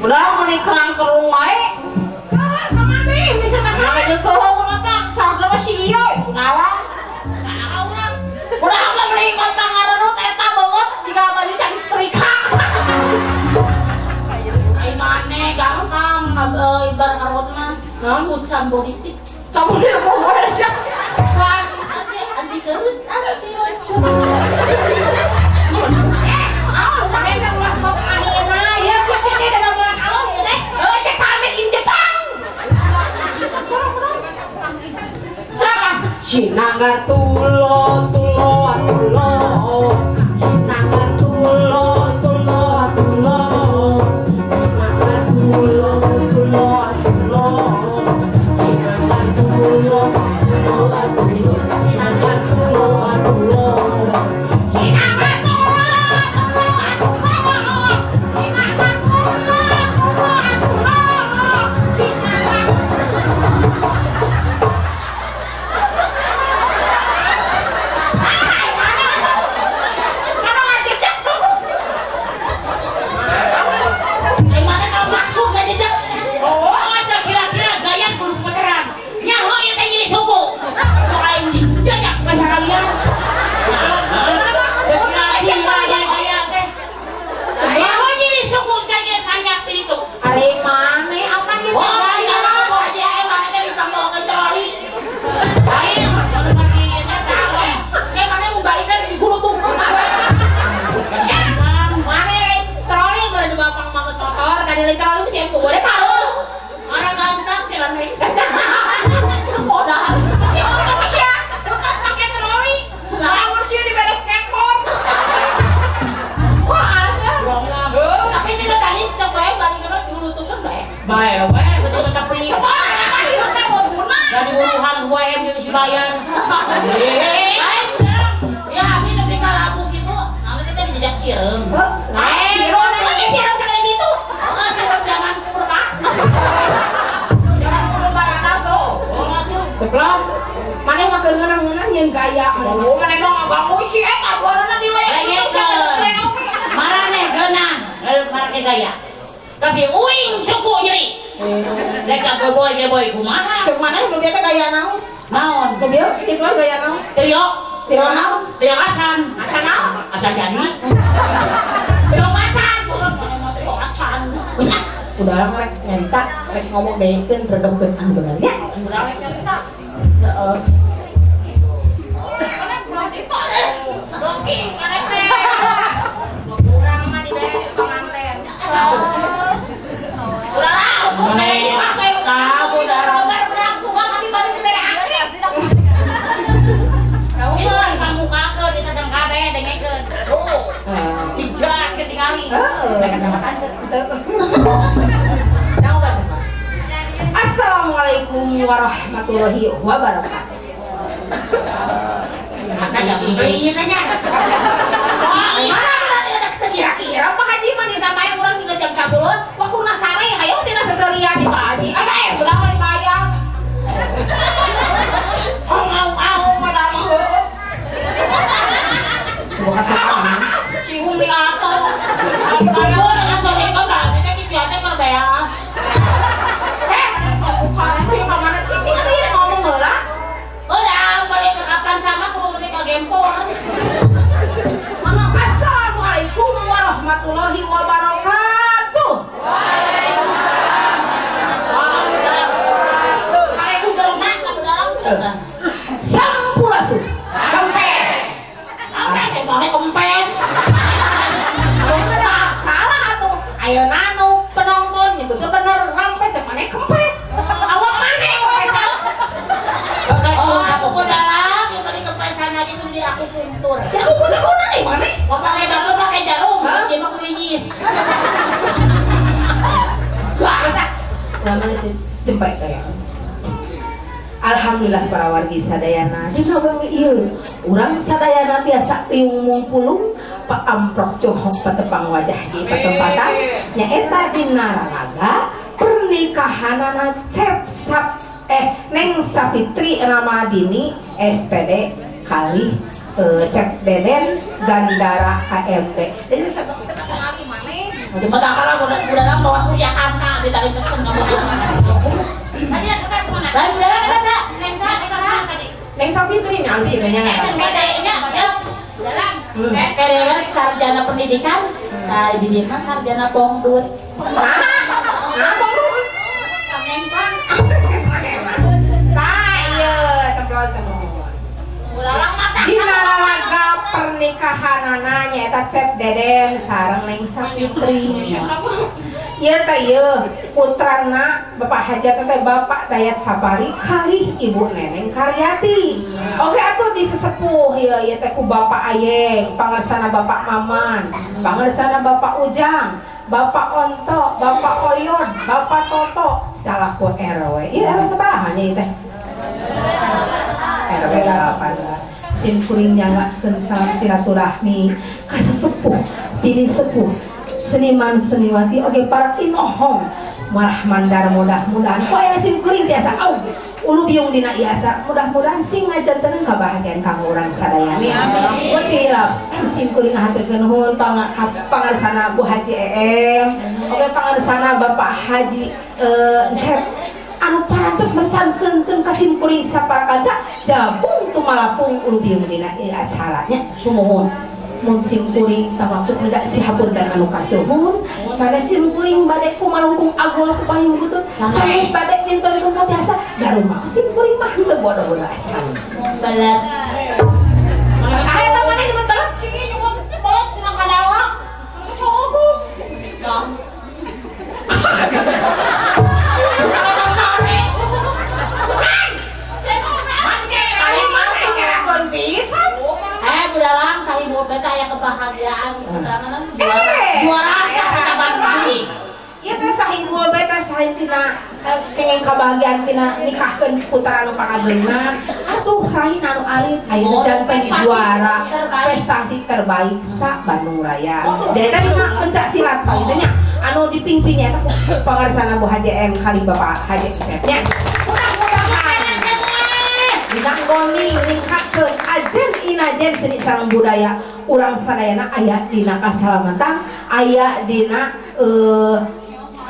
Speaker 3: udah meni kerang kerung wae kemana bisa masalah gitu udah tak salah si iyo udah apa beli kontang ngarut eta banget jika baju cari setrika ayo mana gampang ibarat ngarut mah rambut samboditik samboditik kok boleh sih kan adi kerut adi lucu Sinanggar tulo tulo tulo Sinanggar tulo tulo tulo Sinanggar tulo tulo tulo Sinanggar tulo tulo tulo Sinanggar tulo tulo Sinanggar tulo dibayar. Ya, abi nepi ka labuk gitu. Kami kita dijajak sireum. Sireum namanya sireum sekali gitu. Sireum zaman purba. Zaman purba kago.
Speaker 4: Ceplok. Maneh mah keungeunang-eunang yang gaya.
Speaker 3: Oh, maneh mah ngaku sih eta duana dilek. Marane geunang, marake gaya. Tapi uing suku nyeri. Leka geboy kumaha?
Speaker 4: Cek maneh nu teh gaya naon?
Speaker 3: Naon?
Speaker 4: Nu bieu kitu gaya naon?
Speaker 3: Trio.
Speaker 4: Trio naon?
Speaker 3: Trio acan. Acan naon? Acan jadi. Trio macan. Trio acan.
Speaker 4: Udah rek nyenta, rek ngomong dekeun regepkeun anu bener nya.
Speaker 3: Udah rek nyenta.
Speaker 4: Heeh.
Speaker 3: Roki, mana teh?
Speaker 4: Urang mah dibere panganten.
Speaker 3: Udah lah, kamu udah budak suka kami balik ke bere asli. Kamu pamukakeun di tengah kabeh dengekeun. Tuh. Si jas ketingali. Mereka sama tante.
Speaker 4: Assalamualaikum warahmatullahi wabarakatuh.
Speaker 3: Masa enggak beli nanya.
Speaker 4: Kira-kira Pak Haji mah ditambahin urang juga jam 10 waktu nasare hayo tina seserian di Pak Haji.
Speaker 3: Apa ya? Sudah mau dibayar. Au mana mah.
Speaker 4: Bukan sopan.
Speaker 3: Cium di atas. Ayo dengan sore kau dah kita kipiannya kerbeas.
Speaker 4: Bukan ini mana cicing atuh ieu ngomong heula.
Speaker 3: Udah balik ke kapan sama kudu balik ke gempor.
Speaker 4: Assalamualaikum warahmatullahi wabarakatuh. Sampurasun. Kempes.
Speaker 3: Kempes.
Speaker 4: Salah atuh. Ayo nanu penonton nyebut bener rampes cek maneh kempes. Awak maneh kempes.
Speaker 3: Oh, aku ke dalam, ya balik kempesan lagi tuh di aku puntur.
Speaker 4: Ya aku punya kuna nih maneh.
Speaker 3: Mau pakai batu pakai jarum, sih mau kulinyis.
Speaker 4: Masa? Namanya jempet kayak. Alhamdulillah para wargi sadayana di bengi ieu urang sadayana tiasa tiung mungpulung paamprok cohok patepang wajah di patempatan nyaeta dina raraga pernikahanana Neng Sapitri Ramadini SPD kali Cep Deden Gandara KMB. Jadi sebab kita lagi maneh
Speaker 3: Cuma tak kalah budak bawa surya kanta ditarik pesen kamu. Tadi ada mana? Tadi budak ada neng tadi.
Speaker 4: Neng Sapitri nya sih nya.
Speaker 3: Bedanya ya dalam. Kayak sarjana pendidikan. Nah, di dia mah sarjana pongdut.
Speaker 4: Nah, pongdut.
Speaker 3: Kamempang.
Speaker 4: Tah ieu cemplon semua.
Speaker 3: Ulah mata.
Speaker 4: Dina raraga pernikahanana nyaeta Cep Deden sareng Neng Sapitri. Ieu teh ieu putrana Bapak Hajat teh Bapak Dayat Sapari kali Ibu Neneng Karyati. Oke atuh disesepuh ieu teh ku Bapak Ayeng, pangarsana Bapak Maman, pangarsana Bapak Ujang, Bapak Onto, Bapak Oyon, Bapak Toto, salaku RW. Ieu RW sabaraha nya ieu teh? RW 8. Sim kuring nyanggakeun salam silaturahmi ka sesepuh, pilih sepuh, seniman seniwati oge para inohong malah mandar mudah-mudahan poe sim kuring tiasa au ulu biung dina ieu acara mudah-mudahan sing ngajanten kabahagiaan kang urang sadayana. Amin. Wetilah sim kuring ngahaturkeun nuhun pangarsana Bu Haji Eem, oge pangarsana Bapak Haji Cep anu parantos mercankeun ka sim kuring saparakanca jabung tumalapung ulu biung dina ieu acara nya sumuhun. Mun sim kuring tamaku tidak sihapunten anu kasuhun sada sim kuring bade kumalungkung agul ku payung butut sanes bade cinton ku tiasa garumah sim kuring mah teu bodo-bodo acan
Speaker 3: Balat.
Speaker 4: aya ta maneh di balat
Speaker 3: Sige nyuwun balat dengan kadawa. Coba. Kalau sore.
Speaker 4: kali maneh ngelakuin pisan
Speaker 3: Budalang sahibu beta aya kebahagiaan keterangan juara kita bantu.
Speaker 4: Ieu teh sahibul beta sahin tina pengen kabahagiaan tina nikahkeun putra anu pangageungan atuh tuh lain anu alit ayeuna can juara prestasi terbaik sa Bandung Raya. Dari tadi mah pencak silat paling teh nya anu dipingping eta pangarsana Bu Haji M kali Bapak Haji Nya. Mudah-mudahan dina goni ningkatkeun ajen inajen seni sareng budaya urang sadayana aya dina kasalamatan, aya dina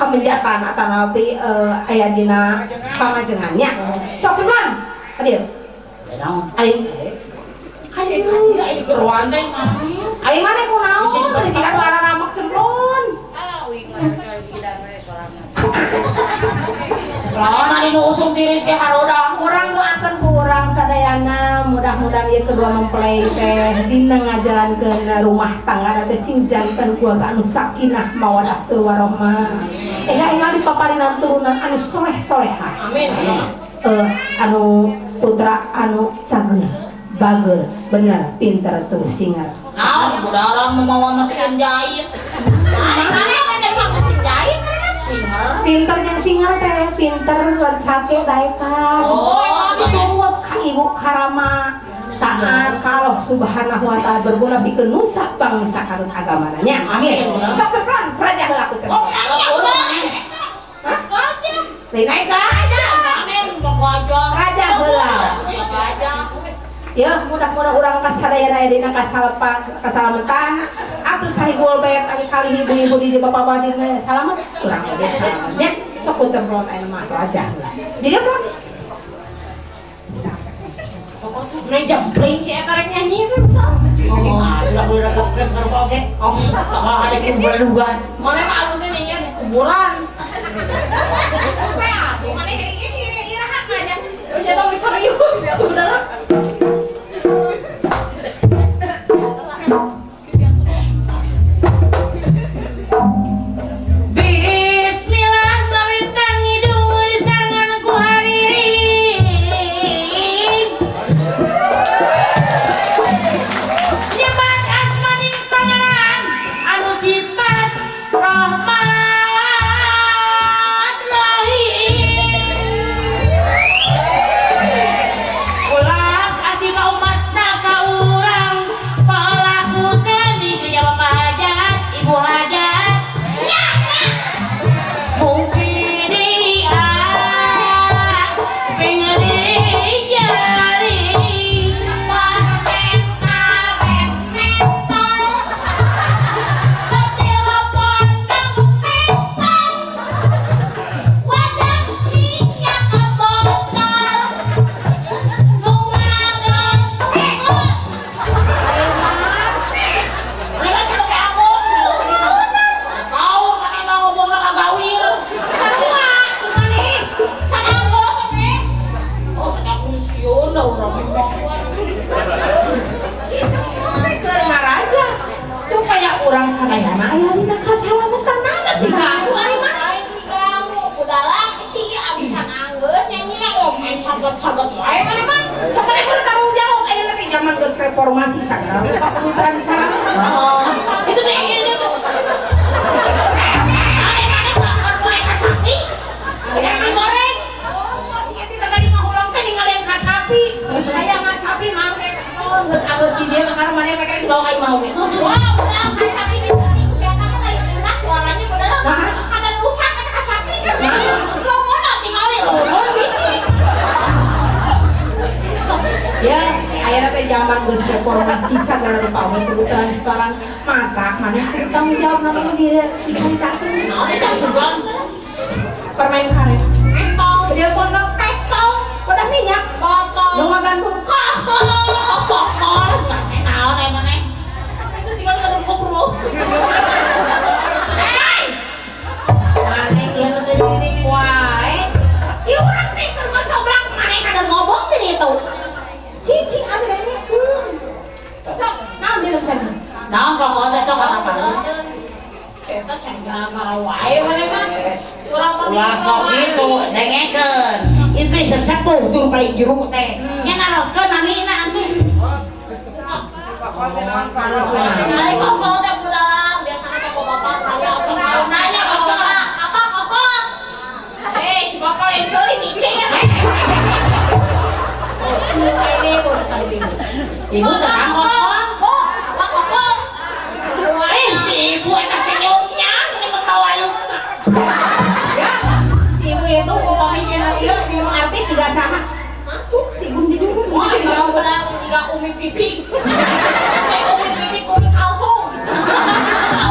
Speaker 4: kemenjatan atau nabi aya dina pamajengannya. Sok sebelah, adieu. Aing kayu aing keruan teh mah. Aing mah ku naon? Bari cikan warna ramak semplon. Lawan ari nu usum tiris ke harodang. Urang doakeun ku urang sadayana mudah-mudahan ieu kedua mempelai teh dina ngajalankeun rumah tangga teh sing janten keluarga anu sakinah mawaddah warahmah. Ega dipaparinan turunan anu soleh-solehah. Amin. Anu putra anu cager, bager, bener, pinter tuh singer.
Speaker 3: Naon budalang memawa mesin jahit. Mana ada mesin jahit? Singer.
Speaker 4: Pinter jeung singer teh, pinter warcake daekan.
Speaker 3: Oh,
Speaker 4: dituwet ka ibu karama. Taat kalau subhanahu wa ta'ala berguna pikeun nusa bangsa kanut agamana nya. Amin. Sok sepran raja heula ku cenah.
Speaker 3: Oh,
Speaker 4: Lain naik aja. Raja heula. Ya, mudah-mudahan urang kasadayana dina kasalamatan. Atuh sahibul bait ari kali ibu-ibu di bapak-bapak di salamet, urang ge salamet nya. Sok ku cemprot aya mah raja heula. Di dieu bro.
Speaker 3: Nah jempling si eta rek nyanyi teh betul. Udah dekep kerbau ge. Oh, salah ada kuburan. Mana mah anu teh nya kuburan. Mana jadi si iraha aja. Wis eta mah serius. Bener.
Speaker 4: Reformasi sagala rupa pemikiran sekarang.
Speaker 3: Itu deh itu tuh. Yang digoreng. Oh, si Eti tadi ngahulang teh ninggalin kacapi. Saya ngacapi mah. Oh, geus di dia karena mana mereka di bawah kayu mau. Wah, udah kacapi di siapa kan lagi enak suaranya padahal ada rusak kata kacapi. Lo mau tinggalin lo bitis.
Speaker 4: Ya, ayeuna teh zaman geus reformasi sagala rupa we kudu transparan mata maneh kudu tanggung jawab namanya diceritakeun. Permain karet.
Speaker 3: Empau,
Speaker 4: Bedel pondok
Speaker 3: pesto,
Speaker 4: udah minyak
Speaker 3: botol.
Speaker 4: nu ngagantung
Speaker 3: Kotor. Naon emane? Itu tinggal ngadempuk-ruk. Hei!
Speaker 4: maneh ieu teh dididik wae.
Speaker 3: Ieu urang teh keur ngocoblak maneh kada ngomong teh itu.
Speaker 4: Cicing ada ini. Sok, naon di sana?
Speaker 3: Naon pokoknya teh sok apa? Eta can gara-gara wae maneh mah. Urang teh
Speaker 5: Ulah sok gitu, dengekeun. Itu sesepuh tur paling juru teh. Nya naroskeun namina teh.
Speaker 3: Ai kokot teh budalang biasana teh bapak saya sok nanya bapak, apa kokot? Si bapak yang curi micir.
Speaker 5: Ibu tekan ngomong.
Speaker 3: Kokon.
Speaker 5: Si ibu eta senyumnya ini membawa luka.
Speaker 4: Ya, si ibu itu umpamanya channel ieu jeung artis juga sama. Tuh, si ibu di dulu.
Speaker 3: Wah, kalau benar tidak umi pipi. Umi pipi, umi kalsum.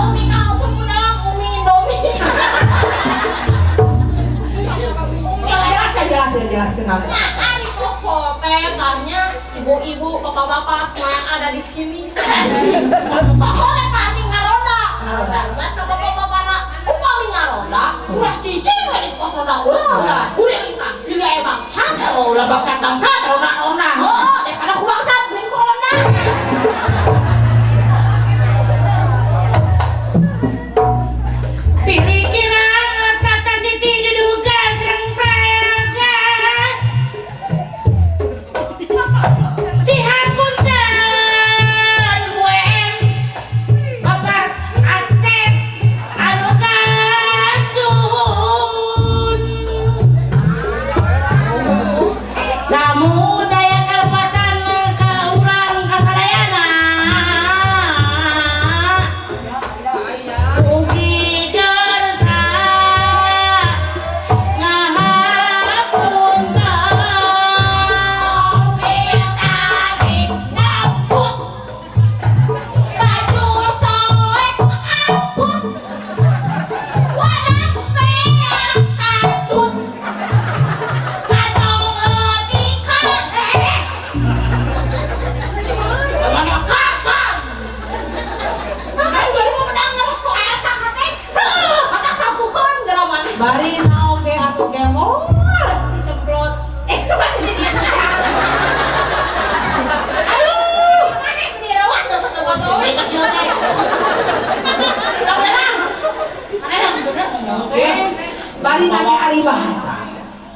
Speaker 3: Umi kalsum udah umi indomie.
Speaker 4: Jelaskan kenapa.
Speaker 3: Kan itu tanya ibu-ibu, bapak-bapak semua yang ada di sini. Soalnya tadi ngaronda. Karena coba bapak-bapak upami ngaronda, udah cicing dari pos roda ulah. Udah ikan, juga bangsa.
Speaker 5: Oh, lah bangsa ronda-ronda.
Speaker 3: Oh, daripada ku bangsa, mending corona.
Speaker 5: Pilih kira tata titi diduga serang praja. Si hapunten wen babat acep anu kasun. Samudaya kalepatan ka urang kasadayana. Ugi gersa ngahapunten.
Speaker 3: Baju soek aput, wadah beas kadut, kacau etika
Speaker 5: Mana kakak?
Speaker 3: masih mau mendengar soal kate, kata sabukan geraman.
Speaker 4: Bari naoge atuh gemol si cemplot.
Speaker 3: Coba ini dia. Aduh, ini rawas tuh.
Speaker 4: Bari nage ari bahasa.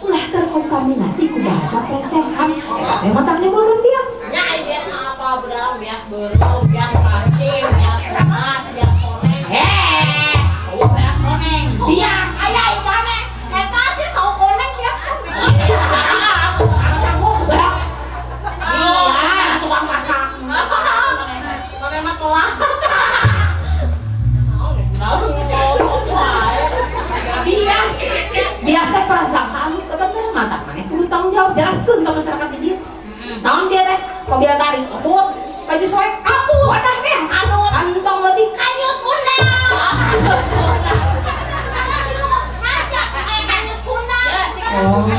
Speaker 4: Ulah terkontaminasi ku bahasa pelecehan. Eta teh mah tak nyebulun bias.
Speaker 3: Ya, bias apa bedalang bias berul, bias pasir, bias panas, bias koneng.
Speaker 5: Beas koneng.
Speaker 3: Bias, ayah imane. Eta sih sau koneng bias koneng.
Speaker 5: Iya, tukang masak.
Speaker 3: Mana mah telah.
Speaker 4: Bias. Bias teh perasaan kebetulan mata maneh kudu tanggung jawab jelaskeun ka masyarakat di dieu. Naon dia teh? Mobil tarik aput, baju soek aput, wadah beas. Kantong leutik
Speaker 3: Kanyut undang.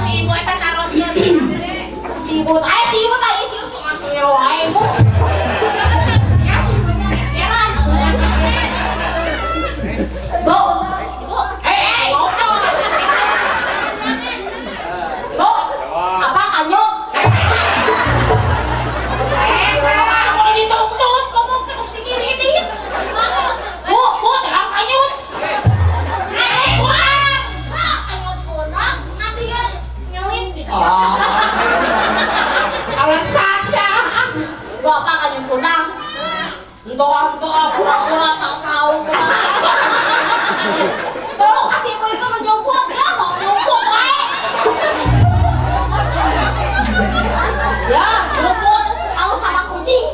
Speaker 3: Si ibu eta narosnya si ibu tadi si masuk wae bu. Ya si ibunya heran. Bu. Ngobrol. Bu. Apa kanyut?
Speaker 5: Kalau dituntut, ngomong terus digiritin. Bu, dalam kanyut.
Speaker 3: Kanyut kunang, nanti ya nyelip di
Speaker 4: alasan dah.
Speaker 3: Bapak kanyut kunang. Entah pura-pura tak tahu. Kalau kasih ibu itu menyumput ya, mau menyumput wae.
Speaker 4: Ya,
Speaker 3: Menyumput, tahu sama kucing.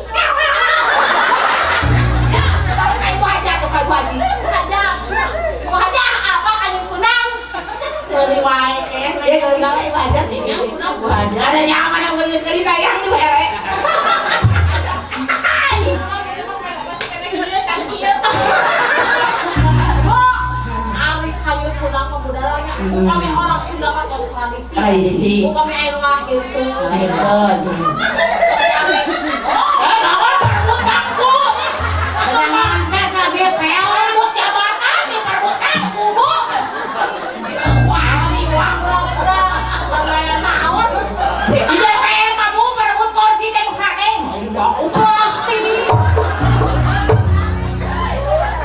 Speaker 4: ya, ibu aja tuh ibu aja.
Speaker 3: Ibu aja apa kanyut kunang? Seri wae
Speaker 4: Ya kalau salah ibu aja nih. Ibu aja.
Speaker 3: Ada nyaman yang beri sayang di wewe. Ari kanyut kunang pemudalanya. Kami orang Sunda kan tradisi.
Speaker 4: Tradisi.
Speaker 3: Kami air ngahirkeun.
Speaker 5: Naon perebut aku? Jangan teh sambil peon buat jabatan di perebut aku, Bu.
Speaker 3: Wah, si wang pura-pura. Pura naon?
Speaker 5: Di DPR kamu perebut kursi teh hade. Pasti.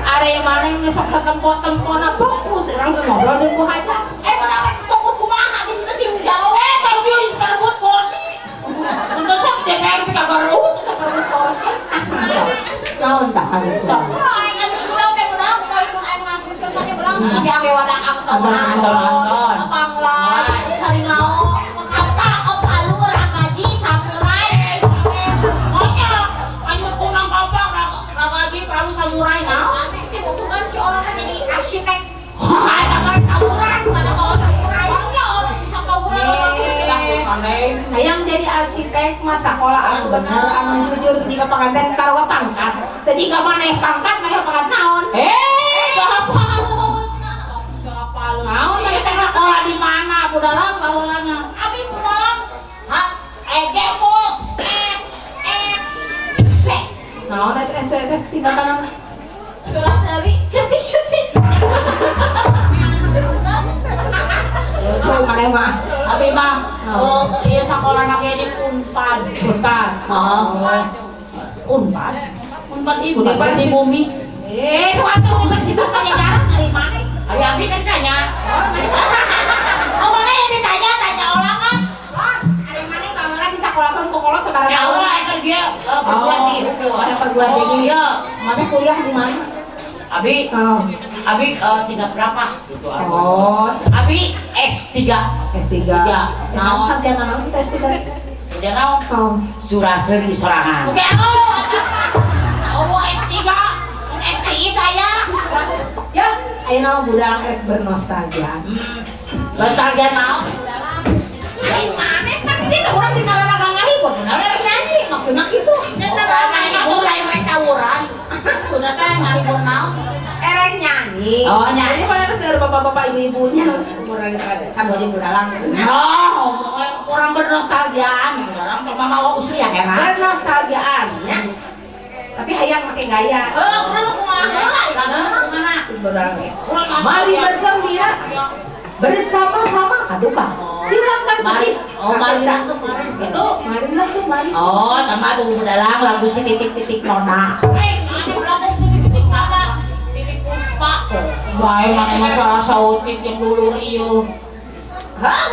Speaker 4: Are mana yang ngesak-sak tempat-tempatna fokus orang tuh ngobrol dengan Bu Haja.
Speaker 3: Benar fokus kumaha di situ tim jalo.
Speaker 5: Tapi perebut kursi. Untuk sok DPR kita garut, kita perebut kursi.
Speaker 4: Naon tak kami tuh.
Speaker 3: Ai kanyut kunang teh benar kawin pun air ngahirkeun mah benar. Di ame wadah aku tahu.
Speaker 4: Anton.
Speaker 3: Panglas, cari ngaon. Apa alur gaji samurai.
Speaker 5: Makanya
Speaker 4: Hayang jadi arsitek mah sakola anu bener anu jujur ketika pengantin karo pangkat. Ketika maneh pangkat mah pangkat naon?
Speaker 5: Naon lagi teh sekolah di mana? Budalang baheulana.
Speaker 3: Abi pulang. Ejemu S.
Speaker 4: Naon SST singkatan
Speaker 3: Surasari cetik.
Speaker 4: lucu maneh mah.
Speaker 5: Abi mah ieu sakolana ge di Unpad.
Speaker 4: Unpad.
Speaker 5: Unpad. Unpad ibu
Speaker 4: Unpad
Speaker 5: di bumi.
Speaker 4: Suatu universitas Pajajaran dari mana?
Speaker 5: Ari abi kan tanya. Oh mana yang ditanya orang kan?
Speaker 4: Dari mana bangunan bisa kolakon kokolot sebarang
Speaker 5: Ya
Speaker 4: tahun?
Speaker 5: Allah kan dia perguruan tinggi hukum.
Speaker 4: Ada perguruan tinggi.
Speaker 5: Iya.
Speaker 4: Mana kuliah di mana?
Speaker 5: Abi
Speaker 4: Oh.
Speaker 5: Abi tingkat berapa? Gitu aku.
Speaker 4: Oh,
Speaker 5: Abi S3.
Speaker 4: S3.
Speaker 5: Iya.
Speaker 4: Naon sampean naon kita S3?
Speaker 5: Udah naon?
Speaker 4: Oh.
Speaker 5: Suraseri sorangan. Oke, oh S3. STI saya.
Speaker 4: Ya, ayeuna budak rek bernostalgia.
Speaker 5: Nostalgia naon?
Speaker 4: Dari mana kan dia orang di nalaraga ngahibur, bener rek nyanyi. Maksudna kitu.
Speaker 5: Karena itu lain rek tawuran.
Speaker 4: Sudah kan ngahibur naon? Erek nyanyi.
Speaker 5: Oh, nyanyi.
Speaker 4: Ini pada seueur bapak-bapak ibu-ibunya umur lagi sambil di budalang gitu.
Speaker 5: Oh, orang bernostalgiaan, orang pemawa usia heran.
Speaker 4: Bernostalgiaan ya. Tapi hayang pakai gaya.
Speaker 5: Kurang kumaha?
Speaker 4: Cik budalang ya. Mari bergembira bersama-sama adukan. Hilangkan sedih.
Speaker 5: Mari
Speaker 4: itu. Marilah tuh mari.
Speaker 5: Oh, sama tuh dalam lagu si titik-titik nona.
Speaker 3: Ada belakang titik apa? Titik puspa.
Speaker 5: Baik, masalah sautik yang dulu Rio.
Speaker 4: Hah,